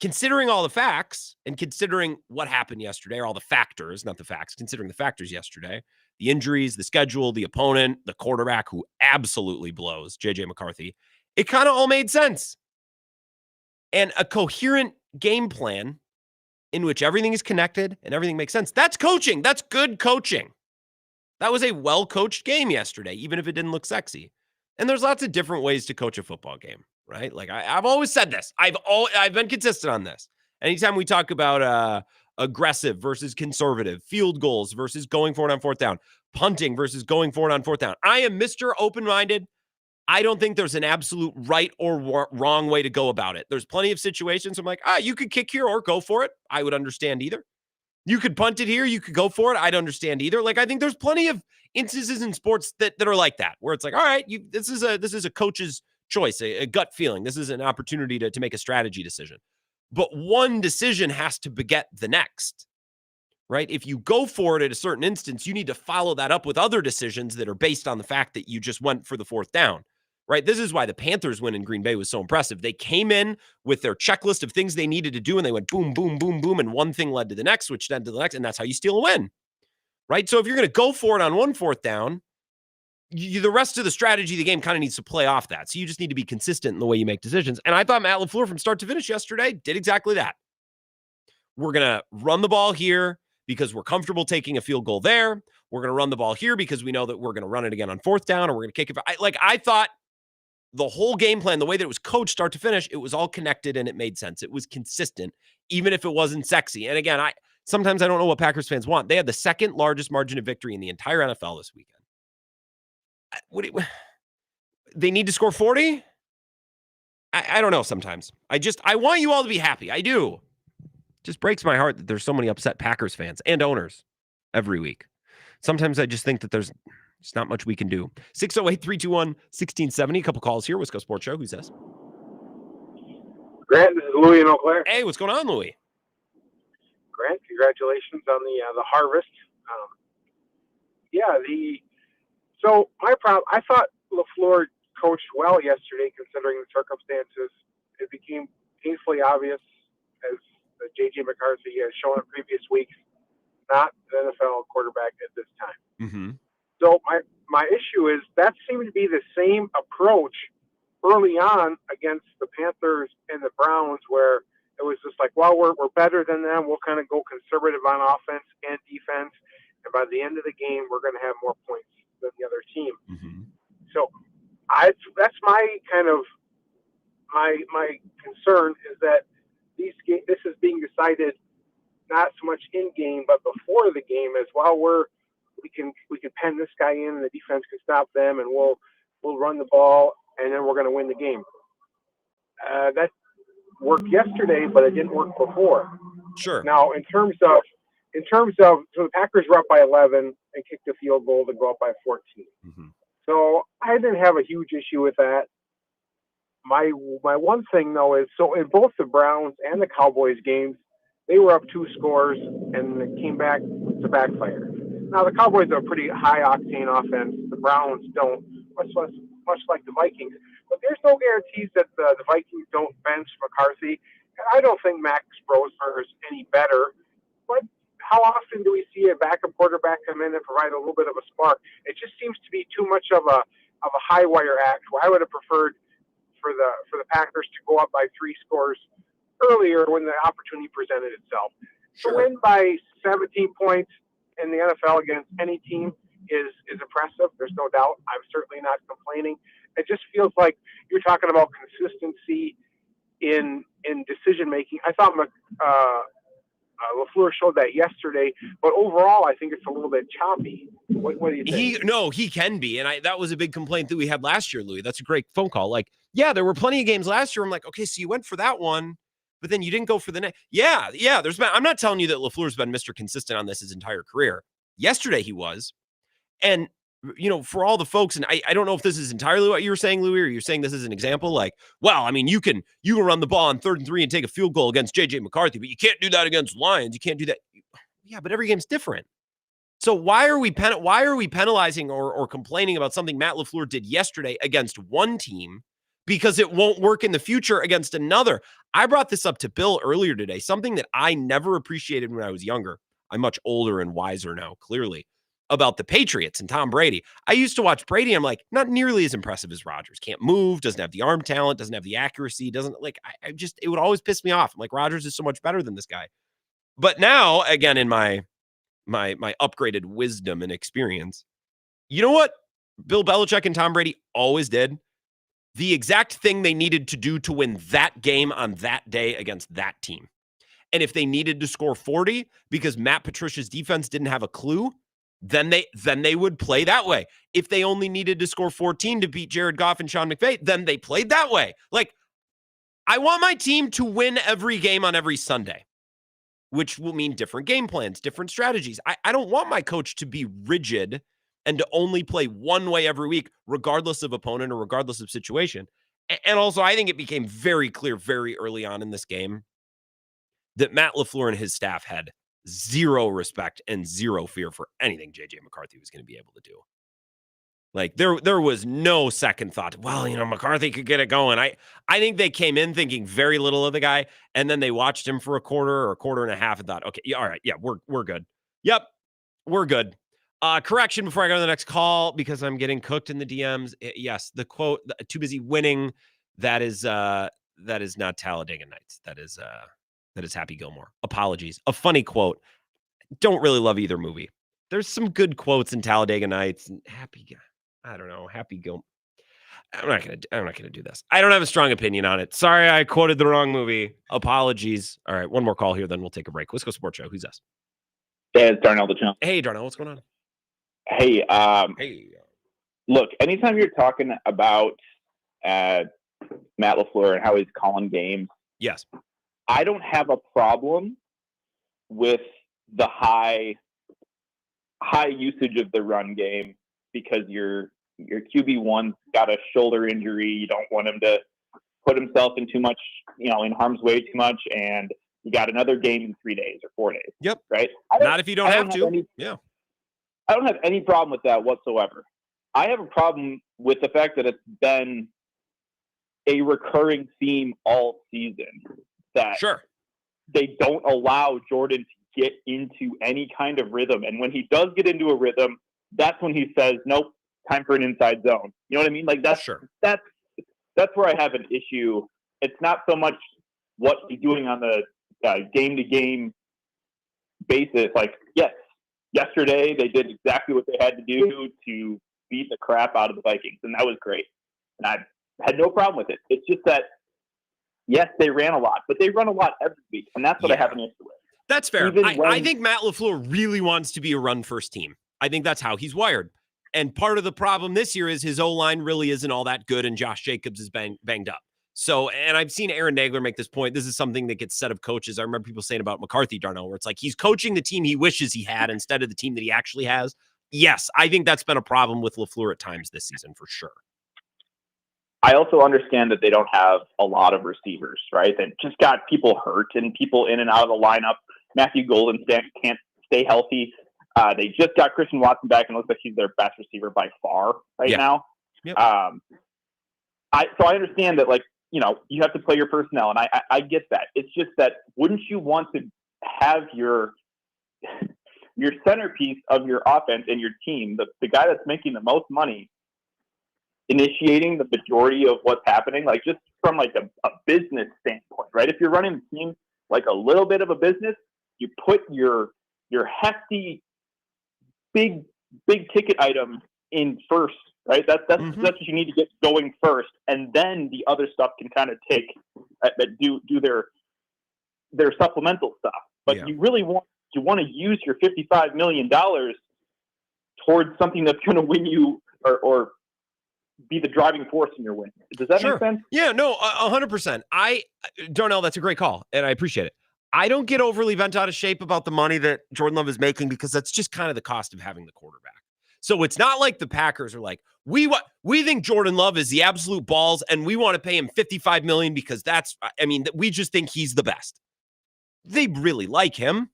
Speaker 9: Considering all the facts and considering what happened yesterday, or all the factors, not the facts, considering the factors yesterday, the injuries, the schedule, the opponent, the quarterback who absolutely blows, J.J. McCarthy, it kind of all made sense. And a coherent game plan in which everything is connected and everything makes sense. That's coaching. That's good coaching. That was a well-coached game yesterday, even if it didn't look sexy. And there's lots of different ways to coach a football game. right? Like I've always said this. I've been consistent on this. Anytime we talk about aggressive versus conservative, field goals versus going for it on fourth down, punting versus going for it on fourth down, I am Mr. Open-minded. I don't think there's an absolute right or wrong way to go about it. There's plenty of situations I'm like, you could kick here or go for it. I would understand either. You could punt it here. You could go for it. I'd understand either. Like, I think there's plenty of instances in sports that are like that, where it's like, all right, this is a coach's choice, a gut feeling. This is an opportunity to make a strategy decision. But one decision has to beget the next, right? If you go for it at a certain instance, you need to follow that up with other decisions that are based on the fact that you just went for the fourth down. Right. This is why the Panthers win in Green Bay was so impressive. They came in with their checklist of things they needed to do, and they went boom, boom, boom, boom, and one thing led to the next, which led to the next, and that's how you steal a win. Right. So if you're going to go for it on one fourth down, the rest of the strategy of the game kind of needs to play off that. So you just need to be consistent in the way you make decisions. And I thought Matt LaFleur from start to finish yesterday did exactly that. We're going to run the ball here because we're comfortable taking a field goal there. We're going to run the ball here because we know that we're going to run it again on fourth down, or we're going to kick it. I thought the whole game plan, the way that it was coached start to finish, it was all connected and it made sense. It was consistent, even if it wasn't sexy. And again, sometimes I don't know what Packers fans want. They had the second largest margin of victory in the entire NFL this weekend. They need to score 40? I don't know sometimes. I want you all to be happy. I do. It just breaks my heart that there's so many upset Packers fans and owners every week. Sometimes I just think that there's not much we can do. 608-321-1670. A couple calls here. Wisco Sports Show. Who's this?
Speaker 20: Grant, this is Louis in Eau Claire.
Speaker 9: Hey, what's going on, Louis?
Speaker 20: Grant, congratulations on the harvest. So my problem, I thought LaFleur coached well yesterday considering the circumstances. It became painfully obvious, as J.J. McCarthy has shown in previous weeks, not an NFL quarterback at this time.
Speaker 9: Mm-hmm.
Speaker 20: So my issue is that seemed to be the same approach early on against the Panthers and the Browns, where it was just like, well, we're better than them. We'll kind of go conservative on offense and defense, and by the end of the game, we're going to have more points than the other team.
Speaker 9: Mm-hmm.
Speaker 20: So that's my kind of my concern is that this is being decided not so much in game, but before the game as well. We can pen this guy in, and the defense can stop them, and we'll run the ball, and then we're going to win the game. That worked yesterday, but it didn't work before.
Speaker 9: Sure.
Speaker 20: Now, in terms of, so the Packers were up by 11 and kicked a field goal to go up by 14.
Speaker 9: Mm-hmm.
Speaker 20: So I didn't have a huge issue with that. My one thing though is, so in both the Browns and the Cowboys games, they were up 2 scores and it came back to backfire. Now the Cowboys are a pretty high octane offense. The Browns don't, much like the Vikings. But there's no guarantees that the Vikings don't bench McCarthy. And I don't think Max Brosmer is any better. But how often do we see a backup quarterback come in and provide a little bit of a spark? It just seems to be too much of a high wire act. Where I would have preferred for the Packers to go up by 3 scores earlier when the opportunity presented itself.
Speaker 9: Sure.
Speaker 20: To win by 17 points in the NFL against any team is impressive. There's no doubt. I'm certainly not complaining. It just feels like you're talking about consistency in decision making. I thought LaFleur showed that yesterday, but overall, I think it's a little bit choppy. What do you think?
Speaker 9: He can be, and that was a big complaint that we had last year, Louis. That's a great phone call. Like, yeah, there were plenty of games last year. I'm like, okay, so you went for that one, but then you didn't go for the next. Yeah. I'm not telling you that LaFleur's been Mr. Consistent on this his entire career. Yesterday he was, and for all the folks, and I don't know if this is entirely what you were saying, Louis, or you're saying this is an example. Like, well, I mean, you can run the ball on 3rd and 3 and take a field goal against J.J. McCarthy, but you can't do that against Lions. You can't do that. Yeah, but every game's different. So why are we penalizing or complaining about something Matt LaFleur did yesterday against one team because it won't work in the future against another? I brought this up to Bill earlier today, something that I never appreciated when I was younger. I'm much older and wiser now, clearly, about the Patriots and Tom Brady. I used to watch Brady. I'm like, not nearly as impressive as Rodgers. Can't move, doesn't have the arm talent, doesn't have the accuracy, doesn't like, it would always piss me off. I'm like, Rodgers is so much better than this guy. But now, again, in my upgraded wisdom and experience, you know what Bill Belichick and Tom Brady always did? the exact thing they needed to do to win that game on that day against that team. And if they needed to score 40 because Matt Patricia's defense didn't have a clue, then they would play that way. If they only needed to score 14 to beat Jared Goff and Sean McVay, then they played that way. Like, I want my team to win every game on every Sunday, which will mean different game plans, different strategies. I don't want my coach to be rigid and to only play one way every week, regardless of opponent or regardless of situation. And also, I think it became very clear very early on in this game that Matt LaFleur and his staff had zero respect and zero fear for anything J.J. McCarthy was going to be able to do. Like, there was no second thought, well, McCarthy could get it going. I think they came in thinking very little of the guy, and then they watched him for a quarter or a quarter and a half and thought, okay, all right, yeah, we're good. Yep, we're good. Correction before I go to the next call, because I'm getting cooked in the DMs. Yes, the quote, too busy winning, that is not Talladega Nights. That is Happy Gilmore. Apologies. A funny quote. Don't really love either movie. There's some good quotes in Talladega Nights and Happy Gilmore. I'm not gonna do this. I don't have a strong opinion on it. Sorry, I quoted the wrong movie. Apologies. All right, one more call here, then we'll take a break. Let's go Sports Show. Who's this?
Speaker 21: Hey, it's Darnell the Chump.
Speaker 9: Hey, Darnell, what's going on?
Speaker 21: Hey,
Speaker 9: hey.
Speaker 21: Look, anytime you're talking about Matt LaFleur and how he's calling games,
Speaker 9: yes,
Speaker 21: I don't have a problem with the high usage of the run game because your QB1's got a shoulder injury. You don't want him to put himself in too much, in harm's way too much, and you got another game in 3 days or 4 days.
Speaker 9: Yep.
Speaker 21: Right?
Speaker 9: Not if you don't have to. Yeah.
Speaker 21: I don't have any problem with that whatsoever. I have a problem with the fact that it's been a recurring theme all season that they don't allow Jordan to get into any kind of rhythm. And when he does get into a rhythm, that's when he says, nope, time for an inside zone. You know what I mean? Like that's where I have an issue. It's not so much what he's doing on the game-to-game basis. Like, yes, yesterday they did exactly what they had to do to beat the crap out of the Vikings, and that was great. And I had no problem with it. It's just that, yes, they ran a lot, but they run a lot every week, and that's what I have an issue with.
Speaker 9: That's fair. I think Matt LaFleur really wants to be a run-first team. I think that's how he's wired. And part of the problem this year is his O-line really isn't all that good, and Josh Jacobs is banged up. So, and I've seen Aaron Nagler make this point. This is something that gets said of coaches. I remember people saying about McCarthy, Darnell, where it's like he's coaching the team he wishes he had instead of the team that he actually has. Yes, I think that's been a problem with LaFleur at times this season for sure.
Speaker 21: I also understand that they don't have a lot of receivers, right? They just got people hurt and people in and out of the lineup. Matthew Golden can't stay healthy. They just got Christian Watson back, and it looks like he's their best receiver by far now.
Speaker 9: Yep.
Speaker 21: So I understand that, you have to play your personnel, and I get that. It's just that wouldn't you want to have your centerpiece of your offense and your team, the guy that's making the most money, initiating the majority of what's happening, like just from a business standpoint, right? If you're running the team like a little bit of a business, you put your hefty, big ticket item in first, right? That's what you need to get going first, and then the other stuff can kind of take do their supplemental stuff. But you really want to use your $55 million towards something that's going to win you or be the driving force in your win. Does that make sense?
Speaker 9: Yeah, no, 100%. Darnell, that's a great call, and I appreciate it. I don't get overly bent out of shape about the money that Jordan Love is making because that's just kind of the cost of having the quarterback. So it's not like the Packers are like, we think Jordan Love is the absolute balls and we want to pay him $55 million because we just think he's the best. They really like him,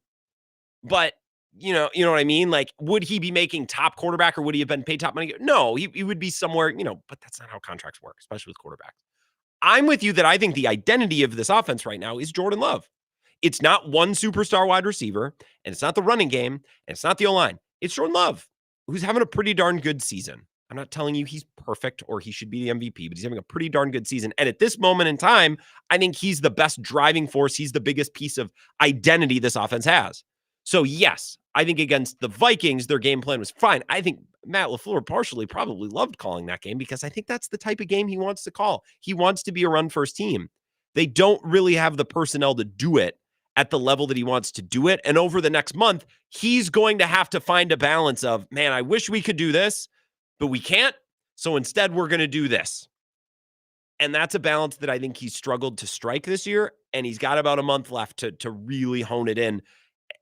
Speaker 9: but you know what I mean? Like, would he be making top quarterback or would he have been paid top money? No, he would be somewhere, but that's not how contracts work, especially with quarterbacks. I'm with you that I think the identity of this offense right now is Jordan Love. It's not one superstar wide receiver, and it's not the running game, and it's not the O-line. It's Jordan Love, who's having a pretty darn good season. I'm not telling you he's perfect or he should be the MVP, but he's having a pretty darn good season. And at this moment in time, I think he's the best driving force. He's the biggest piece of identity this offense has. So yes, I think against the Vikings, their game plan was fine. I think Matt LaFleur partially probably loved calling that game because I think that's the type of game he wants to call. He wants to be a run-first team. They don't really have the personnel to do it at the level that he wants to do it. And over the next month, he's going to have to find a balance of, man, I wish we could do this, but we can't. So instead, we're going to do this. And that's a balance that I think he's struggled to strike this year. And he's got about a month left to really hone it in.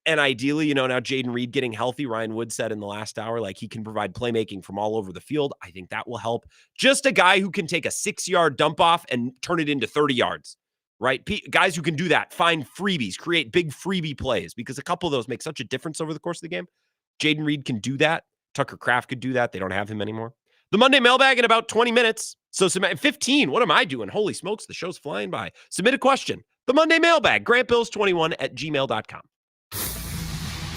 Speaker 9: And ideally, now Jaden Reed getting healthy, Ryan Wood said in the last hour, like he can provide playmaking from all over the field. I think that will help. Just a guy who can take a 6-yard dump off and turn it into 30 yards, right? Guys who can do that, find freebies, create big freebie plays, because a couple of those make such a difference over the course of the game. Jaden Reed can do that. Tucker Kraft could do that. They don't have him anymore. The Monday mailbag in about 20 minutes. So 15. What am I doing? Holy smokes, the show's flying by. Submit a question. The Monday mailbag, grantbills21@gmail.com.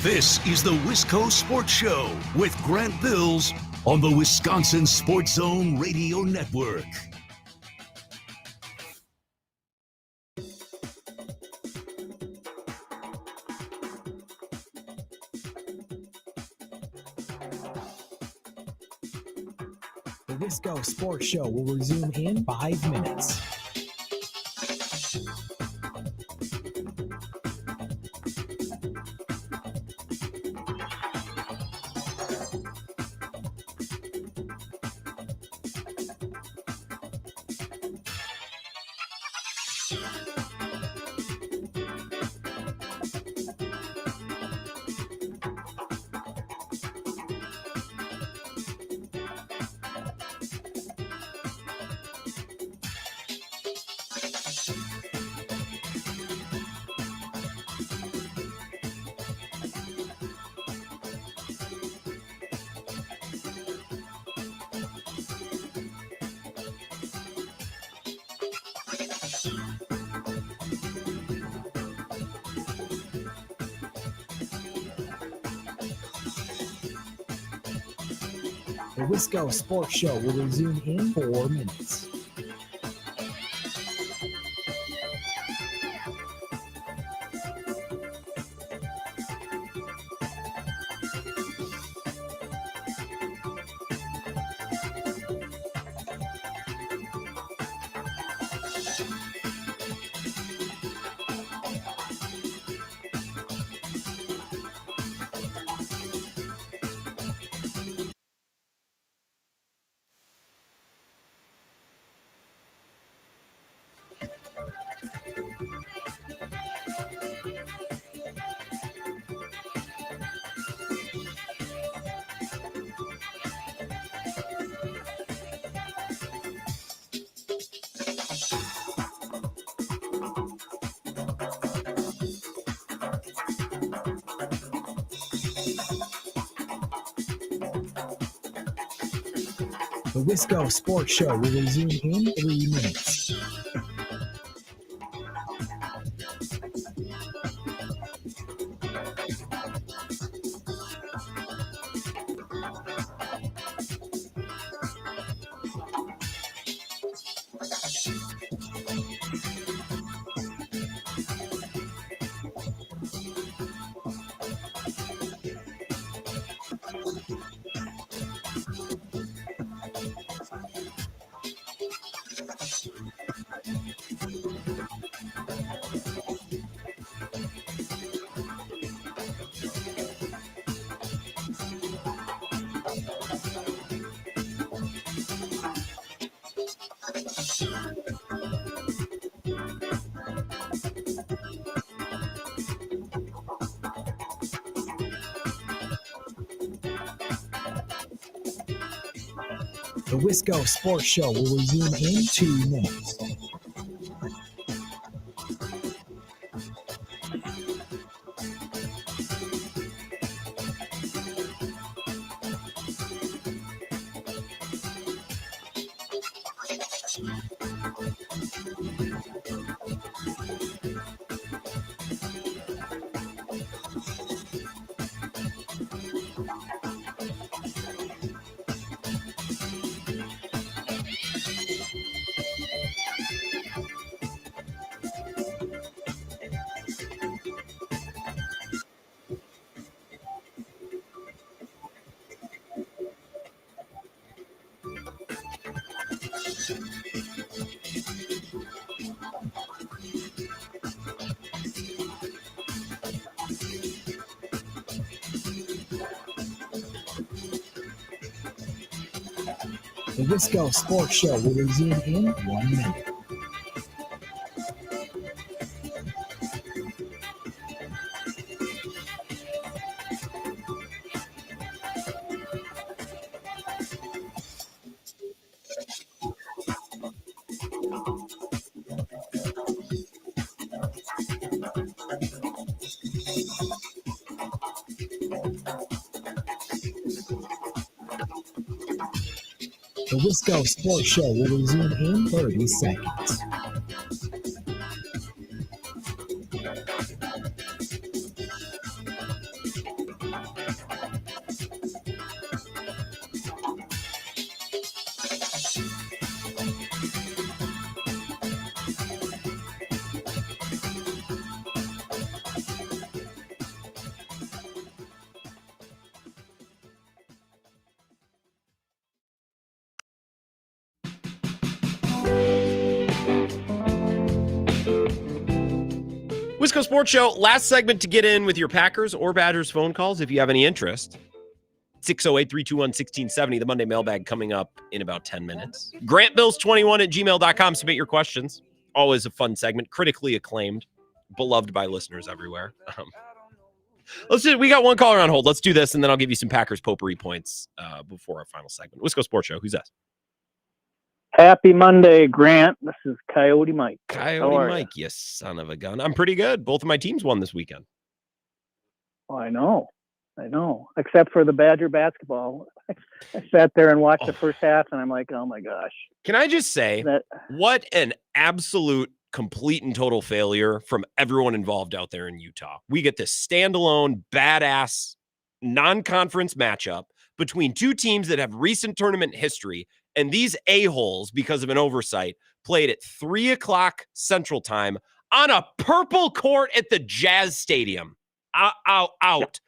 Speaker 8: This is the Wisco Sports Show with Grant Bills on the Wisconsin Sports Zone Radio Network.
Speaker 10: The Wisco Sports Show will resume in 5 minutes. The Wisco Sports Show will resume in 4 minutes. The Wisco Sports Show will resume in 3 minutes. The Wisco Sports Show will resume in 2 minutes. The Wisco Sports Show will resume in 1 minute. The Wisco Sports Show will resume in 30 seconds.
Speaker 9: Wisco Sports Show, last segment to get in with your Packers or Badgers phone calls if you have any interest. 608-321-1670, the Monday mailbag coming up in about 10 minutes. GrantBills21@gmail.com, submit your questions. Always a fun segment, critically acclaimed, beloved by listeners everywhere. We got one caller on hold. Let's do this, and then I'll give you some Packers potpourri points before our final segment. Wisco Sports Show, who's that?
Speaker 11: Happy Monday, Grant. This is Coyote Mike.
Speaker 9: Coyote Mike, you son of a gun. I'm pretty good. Both of my teams won this weekend.
Speaker 11: Oh, I know. Except for the Badger basketball. I sat there and watched the first half, and I'm like, oh, my gosh.
Speaker 9: Can I just say, what an absolute complete and total failure from everyone involved out there in Utah. We get this standalone, badass, non-conference matchup between two teams that have recent tournament history, and these a-holes, because of an oversight, played at 3 o'clock Central Time on a purple court at the Jazz Stadium. Out.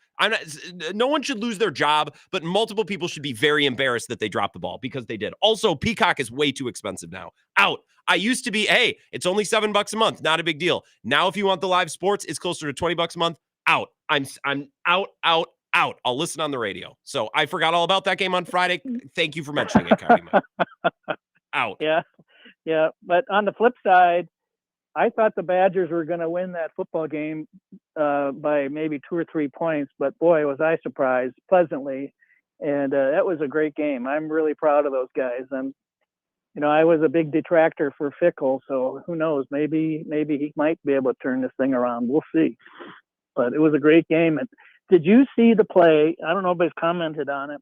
Speaker 9: No one should lose their job, but multiple people should be very embarrassed that they dropped the ball because they did. Also, Peacock is way too expensive now. Out. I used to be, hey, it's only $7 a month. Not a big deal. Now, if you want the live sports, it's closer to $20 a month. Out. I'm out. I'll listen on the radio. So I forgot all about that game on Friday. Thank you for mentioning it, Coyote Mike. Out.
Speaker 11: Yeah. But on the flip side, I thought the Badgers were going to win that football game by maybe 2 or 3 points. But boy, was I surprised pleasantly. And that was a great game. I'm really proud of those guys. I was a big detractor for Fickle, so who knows? Maybe he might be able to turn this thing around. We'll see. But it was a great game. And did you see the play? I don't know if anybody's commented on it,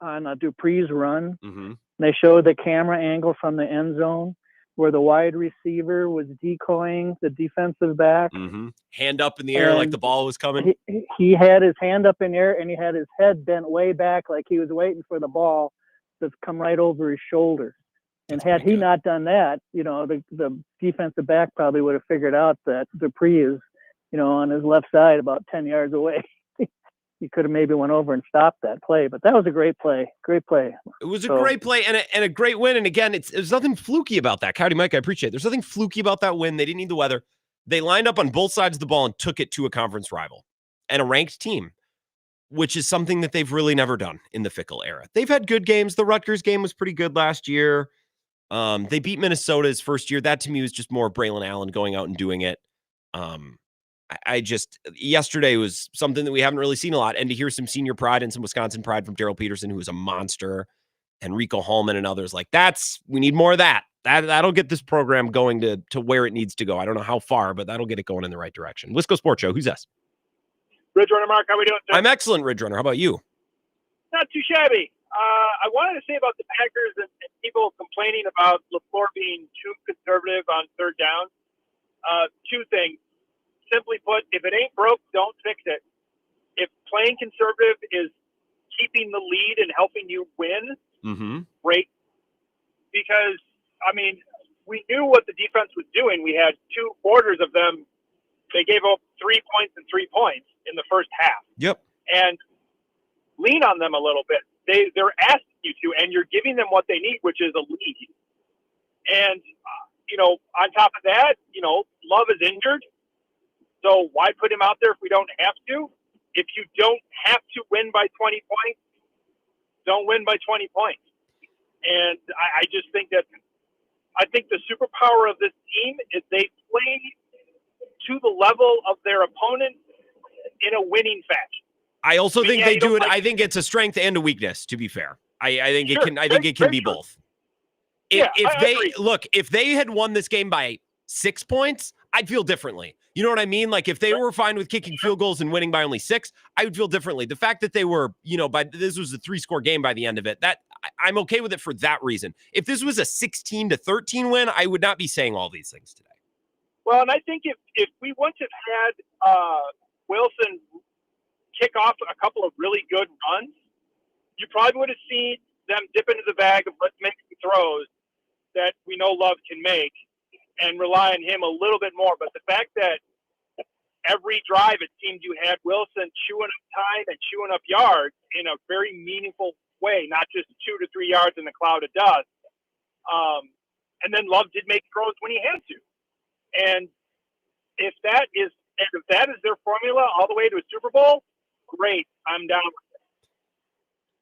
Speaker 11: on Dupree's run.
Speaker 9: Mm-hmm.
Speaker 11: They showed the camera angle from the end zone where the wide receiver was decoying the defensive back.
Speaker 9: Mm-hmm. Hand up in the air like the ball was coming.
Speaker 11: He had his hand up in the air, and he had his head bent way back like he was waiting for the ball to come right over his shoulder. And had he not done that, the defensive back probably would have figured out that Dupree is, on his left side about 10 yards away. He could have maybe went over and stopped that play, but that was a great play. Great play.
Speaker 9: It was a great play and a great win. And again, there's nothing fluky about that. Coyote Mike, I appreciate it. There's nothing fluky about that win. They didn't need the weather. They lined up on both sides of the ball and took it to a conference rival and a ranked team, which is something that they've really never done in the Fickle era. They've had good games. The Rutgers game was pretty good last year. They beat Minnesota his first year. That to me was just more Braylon Allen going out and doing it. Yesterday was something that we haven't really seen a lot. And to hear some senior pride and some Wisconsin pride from Daryl Peterson, who is a monster, and Rico Hallman and others, we need more of that. That'll get this program going to where it needs to go. I don't know how far, but that'll get it going in the right direction. Wisco Sports Show. Who's this?
Speaker 2: Ridge Runner Mark, how we doing, sir?
Speaker 9: I'm excellent, Ridge Runner. How about you?
Speaker 2: Not too shabby. I wanted to say about the Packers and people complaining about LaFleur being too conservative on third down. Two things. Simply put, if it ain't broke, don't fix it. If playing conservative is keeping the lead and helping you win, great. Because, we knew what the defense was doing. We had 2 quarters of them. They gave up 3 points and 3 points in the first half.
Speaker 9: Yep.
Speaker 2: And lean on them a little bit. They're asking you to, and you're giving them what they need, which is a lead. And, on top of that, Love is injured. So why put him out there if we don't have to? If you don't have to win by 20 points, don't win by 20 points. And I just think that the superpower of this team is they play to the level of their opponent in a winning fashion.
Speaker 9: I also think they do it.
Speaker 2: Like,
Speaker 9: I think it's a strength and a weakness, to be fair. I think
Speaker 2: Sure,
Speaker 9: it can. I think it can be both.
Speaker 2: Yeah,
Speaker 9: If they had won this game by 6 points, I'd feel differently. You know what I mean? Like if they were fine with kicking field goals and winning by only 6, I would feel differently. The fact that they were, this was a 3-score game by the end of it, that I'm okay with it for that reason. If this was a 16-13 win, I would not be saying all these things today.
Speaker 2: Well, and I think if we wouldn't have had Wilson kick off a couple of really good runs, you probably would have seen them dip into the bag of let's make some throws that we know Love can make and rely on him a little bit more. But the fact that every drive it seemed you had Wilson chewing up time and chewing up yards in a very meaningful way, not just 2 to 3 yards in a cloud of dust. And then Love did make throws when he had to. And if that is their formula all the way to a Super Bowl, great. I'm down with it.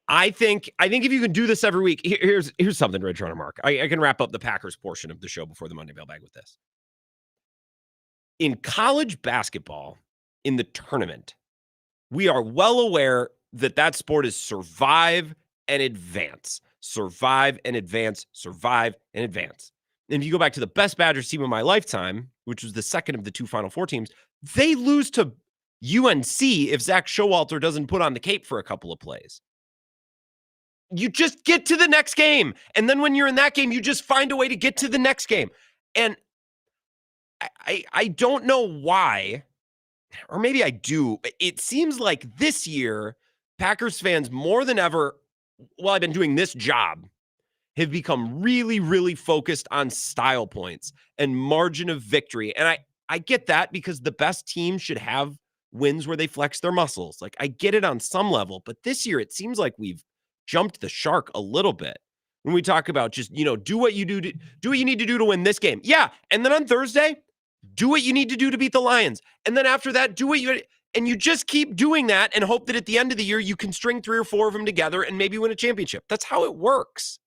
Speaker 9: I think if you can do this every week, here's something, Ridge Runner Mark. I can wrap up the Packers portion of the show before the Monday Mailbag with this. In college basketball, in the tournament, we are well aware that sport is survive and advance. Survive and advance. Survive and advance. And if you go back to the best Badgers team of my lifetime, which was the second of the 2 Final Four teams, they lose to UNC if Zach Showalter doesn't put on the cape for a couple of plays. You just get to the next game. And then when you're in that game, you just find a way to get to the next game. And I don't know why, or maybe I do. It seems like this year, Packers fans more than ever, while I've been doing this job, have become really, really focused on style points and margin of victory. And I get that because the best team should have wins where they flex their muscles. Like I get it on some level, but this year it seems like we've jumped the shark a little bit when we talk about just, do what you need to do to win this game. Yeah. And then on Thursday, do what you need to do to beat the Lions. And then after that, and you just keep doing that and hope that at the end of the year, you can string 3 or 4 of them together and maybe win a championship. That's how it works.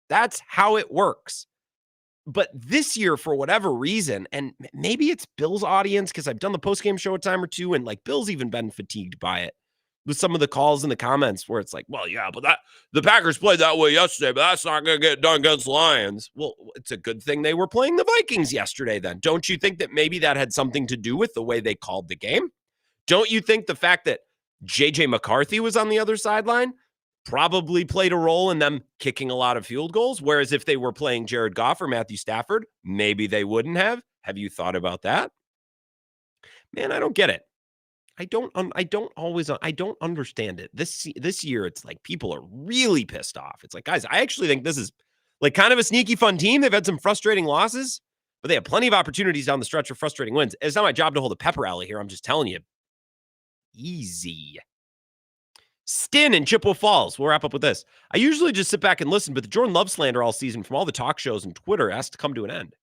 Speaker 9: That's how it works. But this year, for whatever reason, and maybe it's Bill's audience, because I've done the postgame show a time or two, and like Bill's even been fatigued by it with some of the calls in the comments where it's like, well, yeah, but the Packers played that way yesterday, but that's not going to get done against the Lions. Well, it's a good thing they were playing the Vikings yesterday then. Don't you think that maybe that had something to do with the way they called the game? Don't you think the fact that J.J. McCarthy was on the other sideline probably played a role in them kicking a lot of field goals? Whereas if they were playing Jared Goff or Matthew Stafford, maybe they wouldn't have. Have you thought about that? Man, I don't get it. I don't understand it. This year, it's like people are really pissed off. It's like, guys, I actually think this is like kind of a sneaky fun team. They've had some frustrating losses, but they have plenty of opportunities down the stretch for frustrating wins. It's not my job to hold a pep rally here. I'm just telling you. Easy. Stin in Chippewa Falls. We'll wrap up with this. I usually just sit back and listen, but the Jordan Love slander all season from all the talk shows and Twitter has to come to an end.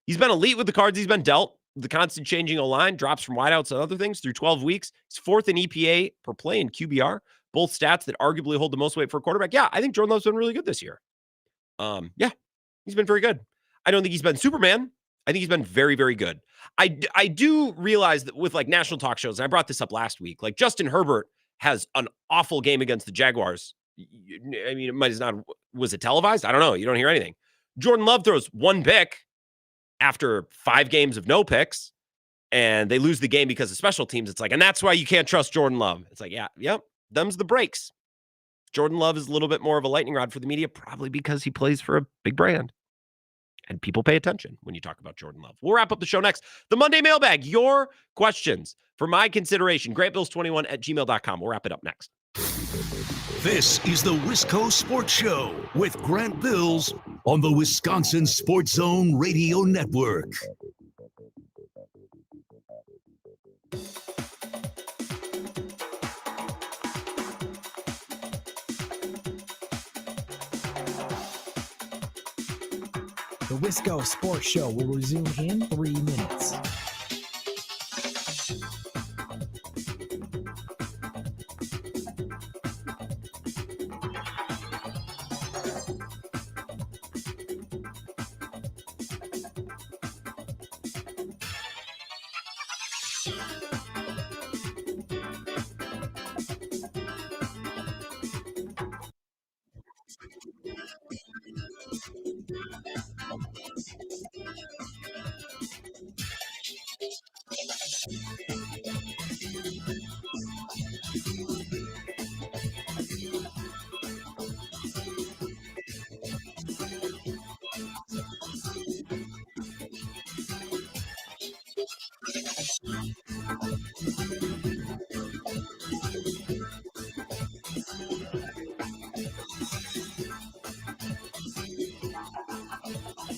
Speaker 9: He's been elite with the cards he's been dealt. The constant changing O-line, drops from wideouts and other things through 12 weeks. He's 4th in EPA per play in QBR. Both stats that arguably hold the most weight for a quarterback. Yeah, I think Jordan Love's been really good this year. Yeah, he's been very good. I don't think he's been Superman. I think he's been very, very good. I do realize that with like national talk shows, and I brought this up last week, like Justin Herbert has an awful game against the Jaguars. I mean, it might as not, was it televised? I don't know. You don't hear anything. Jordan Love throws 1 pick after 5 games of no picks, and they lose the game because of special teams. It's like, and that's why you can't trust Jordan Love. It's like, yep, them's the breaks. Jordan Love is a little bit more of a lightning rod for the media, probably because he plays for a big brand. And people pay attention when you talk about Jordan Love. We'll wrap up the show next. The Monday Mailbag, your questions for my consideration. GrantBills21@gmail.com. We'll wrap it up next.
Speaker 8: This is the Wisco Sports Show with Grant Bills on the Wisconsin Sports Zone Radio Network.
Speaker 10: The Wisco Sports Show will resume in 3 minutes.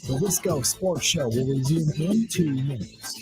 Speaker 10: The Wisco Sports Show will resume in 2 minutes.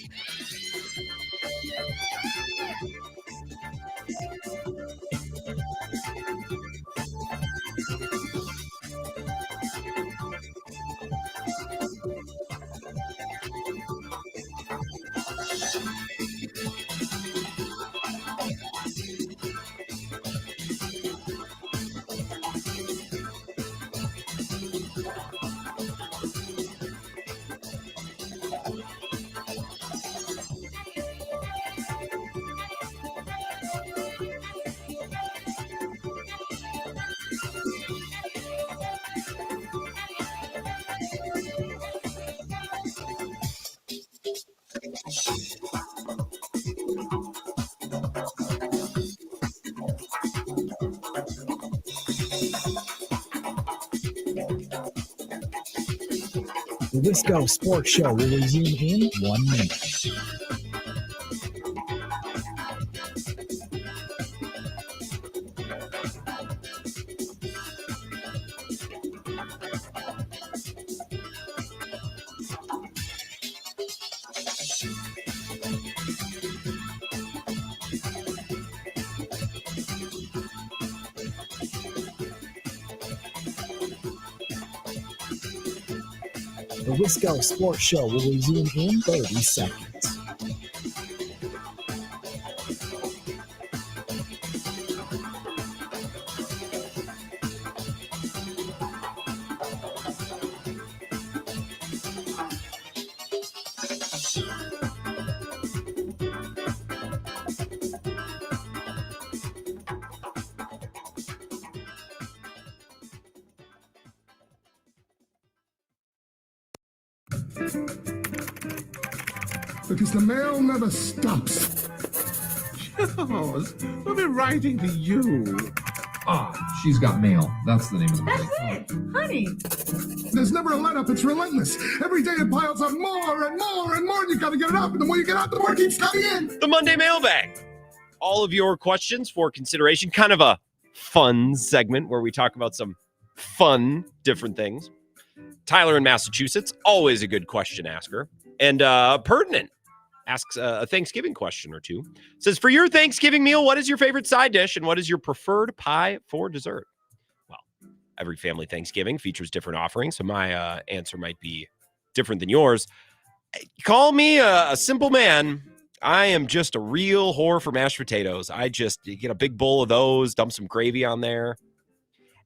Speaker 10: The Wisco Sports Show will resume in 1 minute. The Wisco Sports Show will resume in 30 seconds.
Speaker 12: Because the mail never stops.
Speaker 22: Charles, we'll be writing to you.
Speaker 23: Ah, she's got mail. That's the name of the book.
Speaker 12: That's it, honey. There's never a let up. It's relentless. Every day it piles up more and more and more. And you got to get it up. And the more you get out, the more it keeps coming in.
Speaker 9: The Monday Mailbag. All of your questions for consideration. Kind of a fun segment where we talk about some fun different things. Tyler in Massachusetts, always a good question asker. And pertinent. Asks a Thanksgiving question or two. Says, for your Thanksgiving meal, what is your favorite side dish and what is your preferred pie for dessert? Well, every family Thanksgiving features different offerings, so my answer might be different than yours. Call me a simple man. I am just a real whore for mashed potatoes. You get a big bowl of those, dump some gravy on there.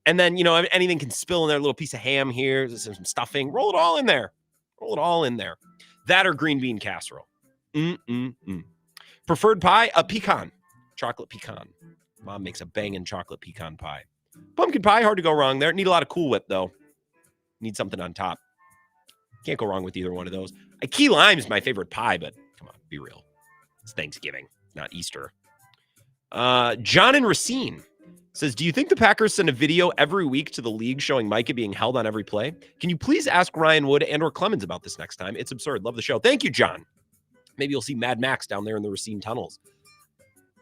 Speaker 9: And then, anything can spill in there, a little piece of ham here, some stuffing. Roll it all in there. That or green bean casserole. Preferred pie, a pecan. Chocolate pecan. Mom makes a banging chocolate pecan pie. Pumpkin pie, hard to go wrong there. Need a lot of Cool Whip, though. Need something on top. Can't go wrong with either one of those. A key lime is my favorite pie, but come on, be real. It's Thanksgiving, not Easter. John in Racine says, do you think the Packers send a video every week to the league showing Micah being held on every play? Can you please ask Ryan Wood and or Clemens about this next time? It's absurd. Love the show. Thank you, John. Maybe you'll see Mad Max down there in the Racine tunnels.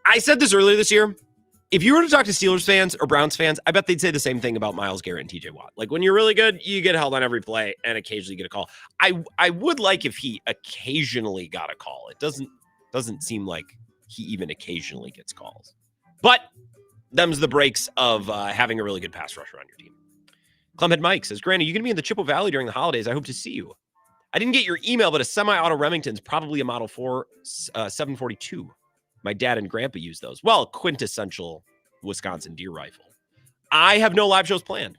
Speaker 9: I said this earlier this year. If you were to talk to Steelers fans or Browns fans, I bet they'd say the same thing about Myles Garrett and TJ Watt. Like, when you're really good, you get held on every play and occasionally get a call. I would like if he occasionally got a call. It doesn't seem like he even occasionally gets calls. But them's the breaks of having a really good pass rusher on your team. Clemhead Mike says, Granny, you going to be in the Chippewa Valley during the holidays? I hope to see you. I didn't get your email, but a semi-auto Remington's probably a Model 4 742. My dad and grandpa used those. Well, quintessential Wisconsin deer rifle. I have no live shows planned,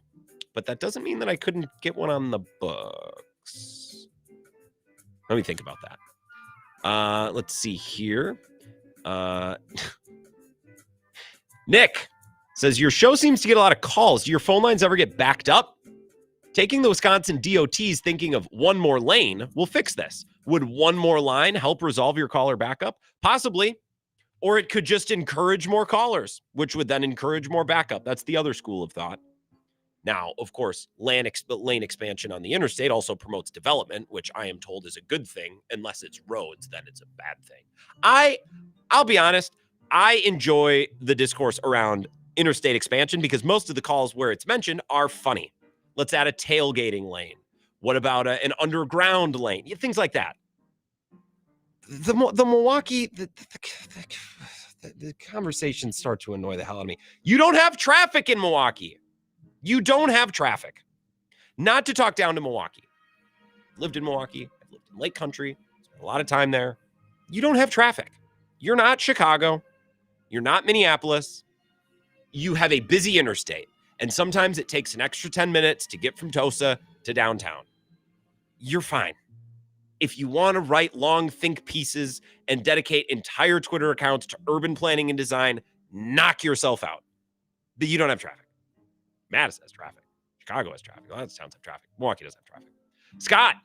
Speaker 9: but that doesn't mean that I couldn't get one on the books. Let me think about that. Let's see here. Nick says, your show seems to get a lot of calls. Do your phone lines ever get backed up? Taking the Wisconsin DOT's thinking of one more lane will fix this. Would one more line help resolve your caller backup? Possibly. Or it could just encourage more callers, which would then encourage more backup. That's the other school of thought. Now, of course, lane expansion on the interstate also promotes development, which I am told is a good thing. Unless it's roads, then it's a bad thing. I'll be honest, I enjoy the discourse around interstate expansion because most of the calls where it's mentioned are funny. Let's add a tailgating lane. What about an underground lane? Things like that. The Milwaukee, the conversations start to annoy the hell out of me. You don't have traffic in Milwaukee. You don't have traffic. Not to talk down to Milwaukee. Lived in Milwaukee. I've lived in Lake Country. Spent a lot of time there. You don't have traffic. You're not Chicago. You're not Minneapolis. You have a busy interstate. And sometimes it takes an extra 10 minutes to get from Tosa to downtown. You're fine. If you want to write long think pieces and dedicate entire Twitter accounts to urban planning and design, knock yourself out. But you don't have traffic. Madison has traffic. Chicago has traffic. A lot of towns have traffic. Milwaukee doesn't have traffic. Scott.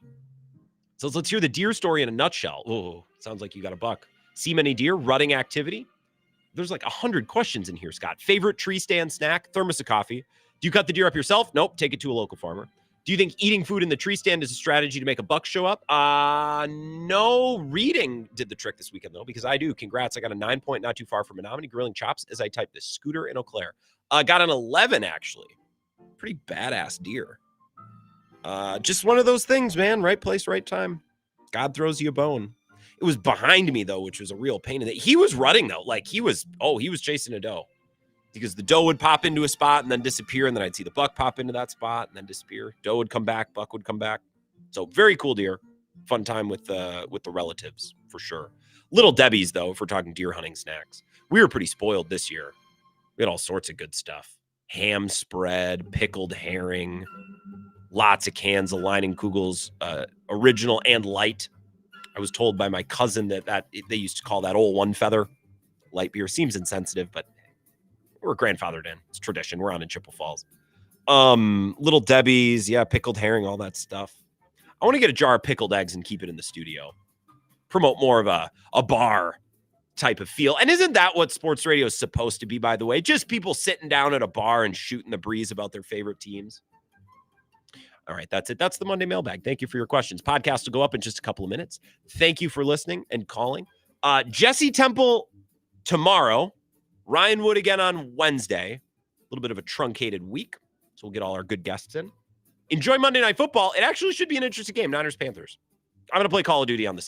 Speaker 9: So let's hear the deer story in a nutshell. Oh, sounds like you got a buck. See many deer, rutting activity. There's like 100 questions in here, Scott. Favorite tree stand snack, thermos of coffee. Do you cut the deer up yourself? Nope. Take it to a local farmer. Do you think eating food in the tree stand is a strategy to make a buck show up? No. Reading did the trick this weekend, though, because I do. Congrats. I got a 9 point, not too far from Menominee, grilling chops as I type this. Scooter in Eau Claire. Got an 11, actually. Pretty badass deer. Just one of those things, man. Right place, right time. God throws you a bone. It was behind me, though, which was a real pain in the... He was rutting, though. Like, he was chasing a doe. Because the doe would pop into a spot and then disappear, and then I'd see the buck pop into that spot and then disappear. Doe would come back, buck would come back. So very cool deer. Fun time with the relatives, for sure. Little Debbie's, though, if we're talking deer hunting snacks. We were pretty spoiled this year. We had all sorts of good stuff. Ham spread, pickled herring, lots of cans of Leinenkugel's original and light. I was told by my cousin that they used to call that old one feather. Light beer seems insensitive, but we're grandfathered in. It's tradition. We're on in Chippewa Falls. Little Debbie's, yeah, pickled herring, all that stuff. I want to get a jar of pickled eggs and keep it in the studio. Promote more of a bar type of feel. And isn't that what sports radio is supposed to be, by the way? Just people sitting down at a bar and shooting the breeze about their favorite teams. All right, that's it. That's the Monday Mailbag. Thank you for your questions. Podcast will go up in just a couple of minutes. Thank you for listening and calling. Jesse Temple tomorrow. Ryan Wood again on Wednesday. A little bit of a truncated week, so we'll get all our good guests in. Enjoy Monday Night Football. It actually should be an interesting game, Niners-Panthers. I'm going to play Call of Duty on the side.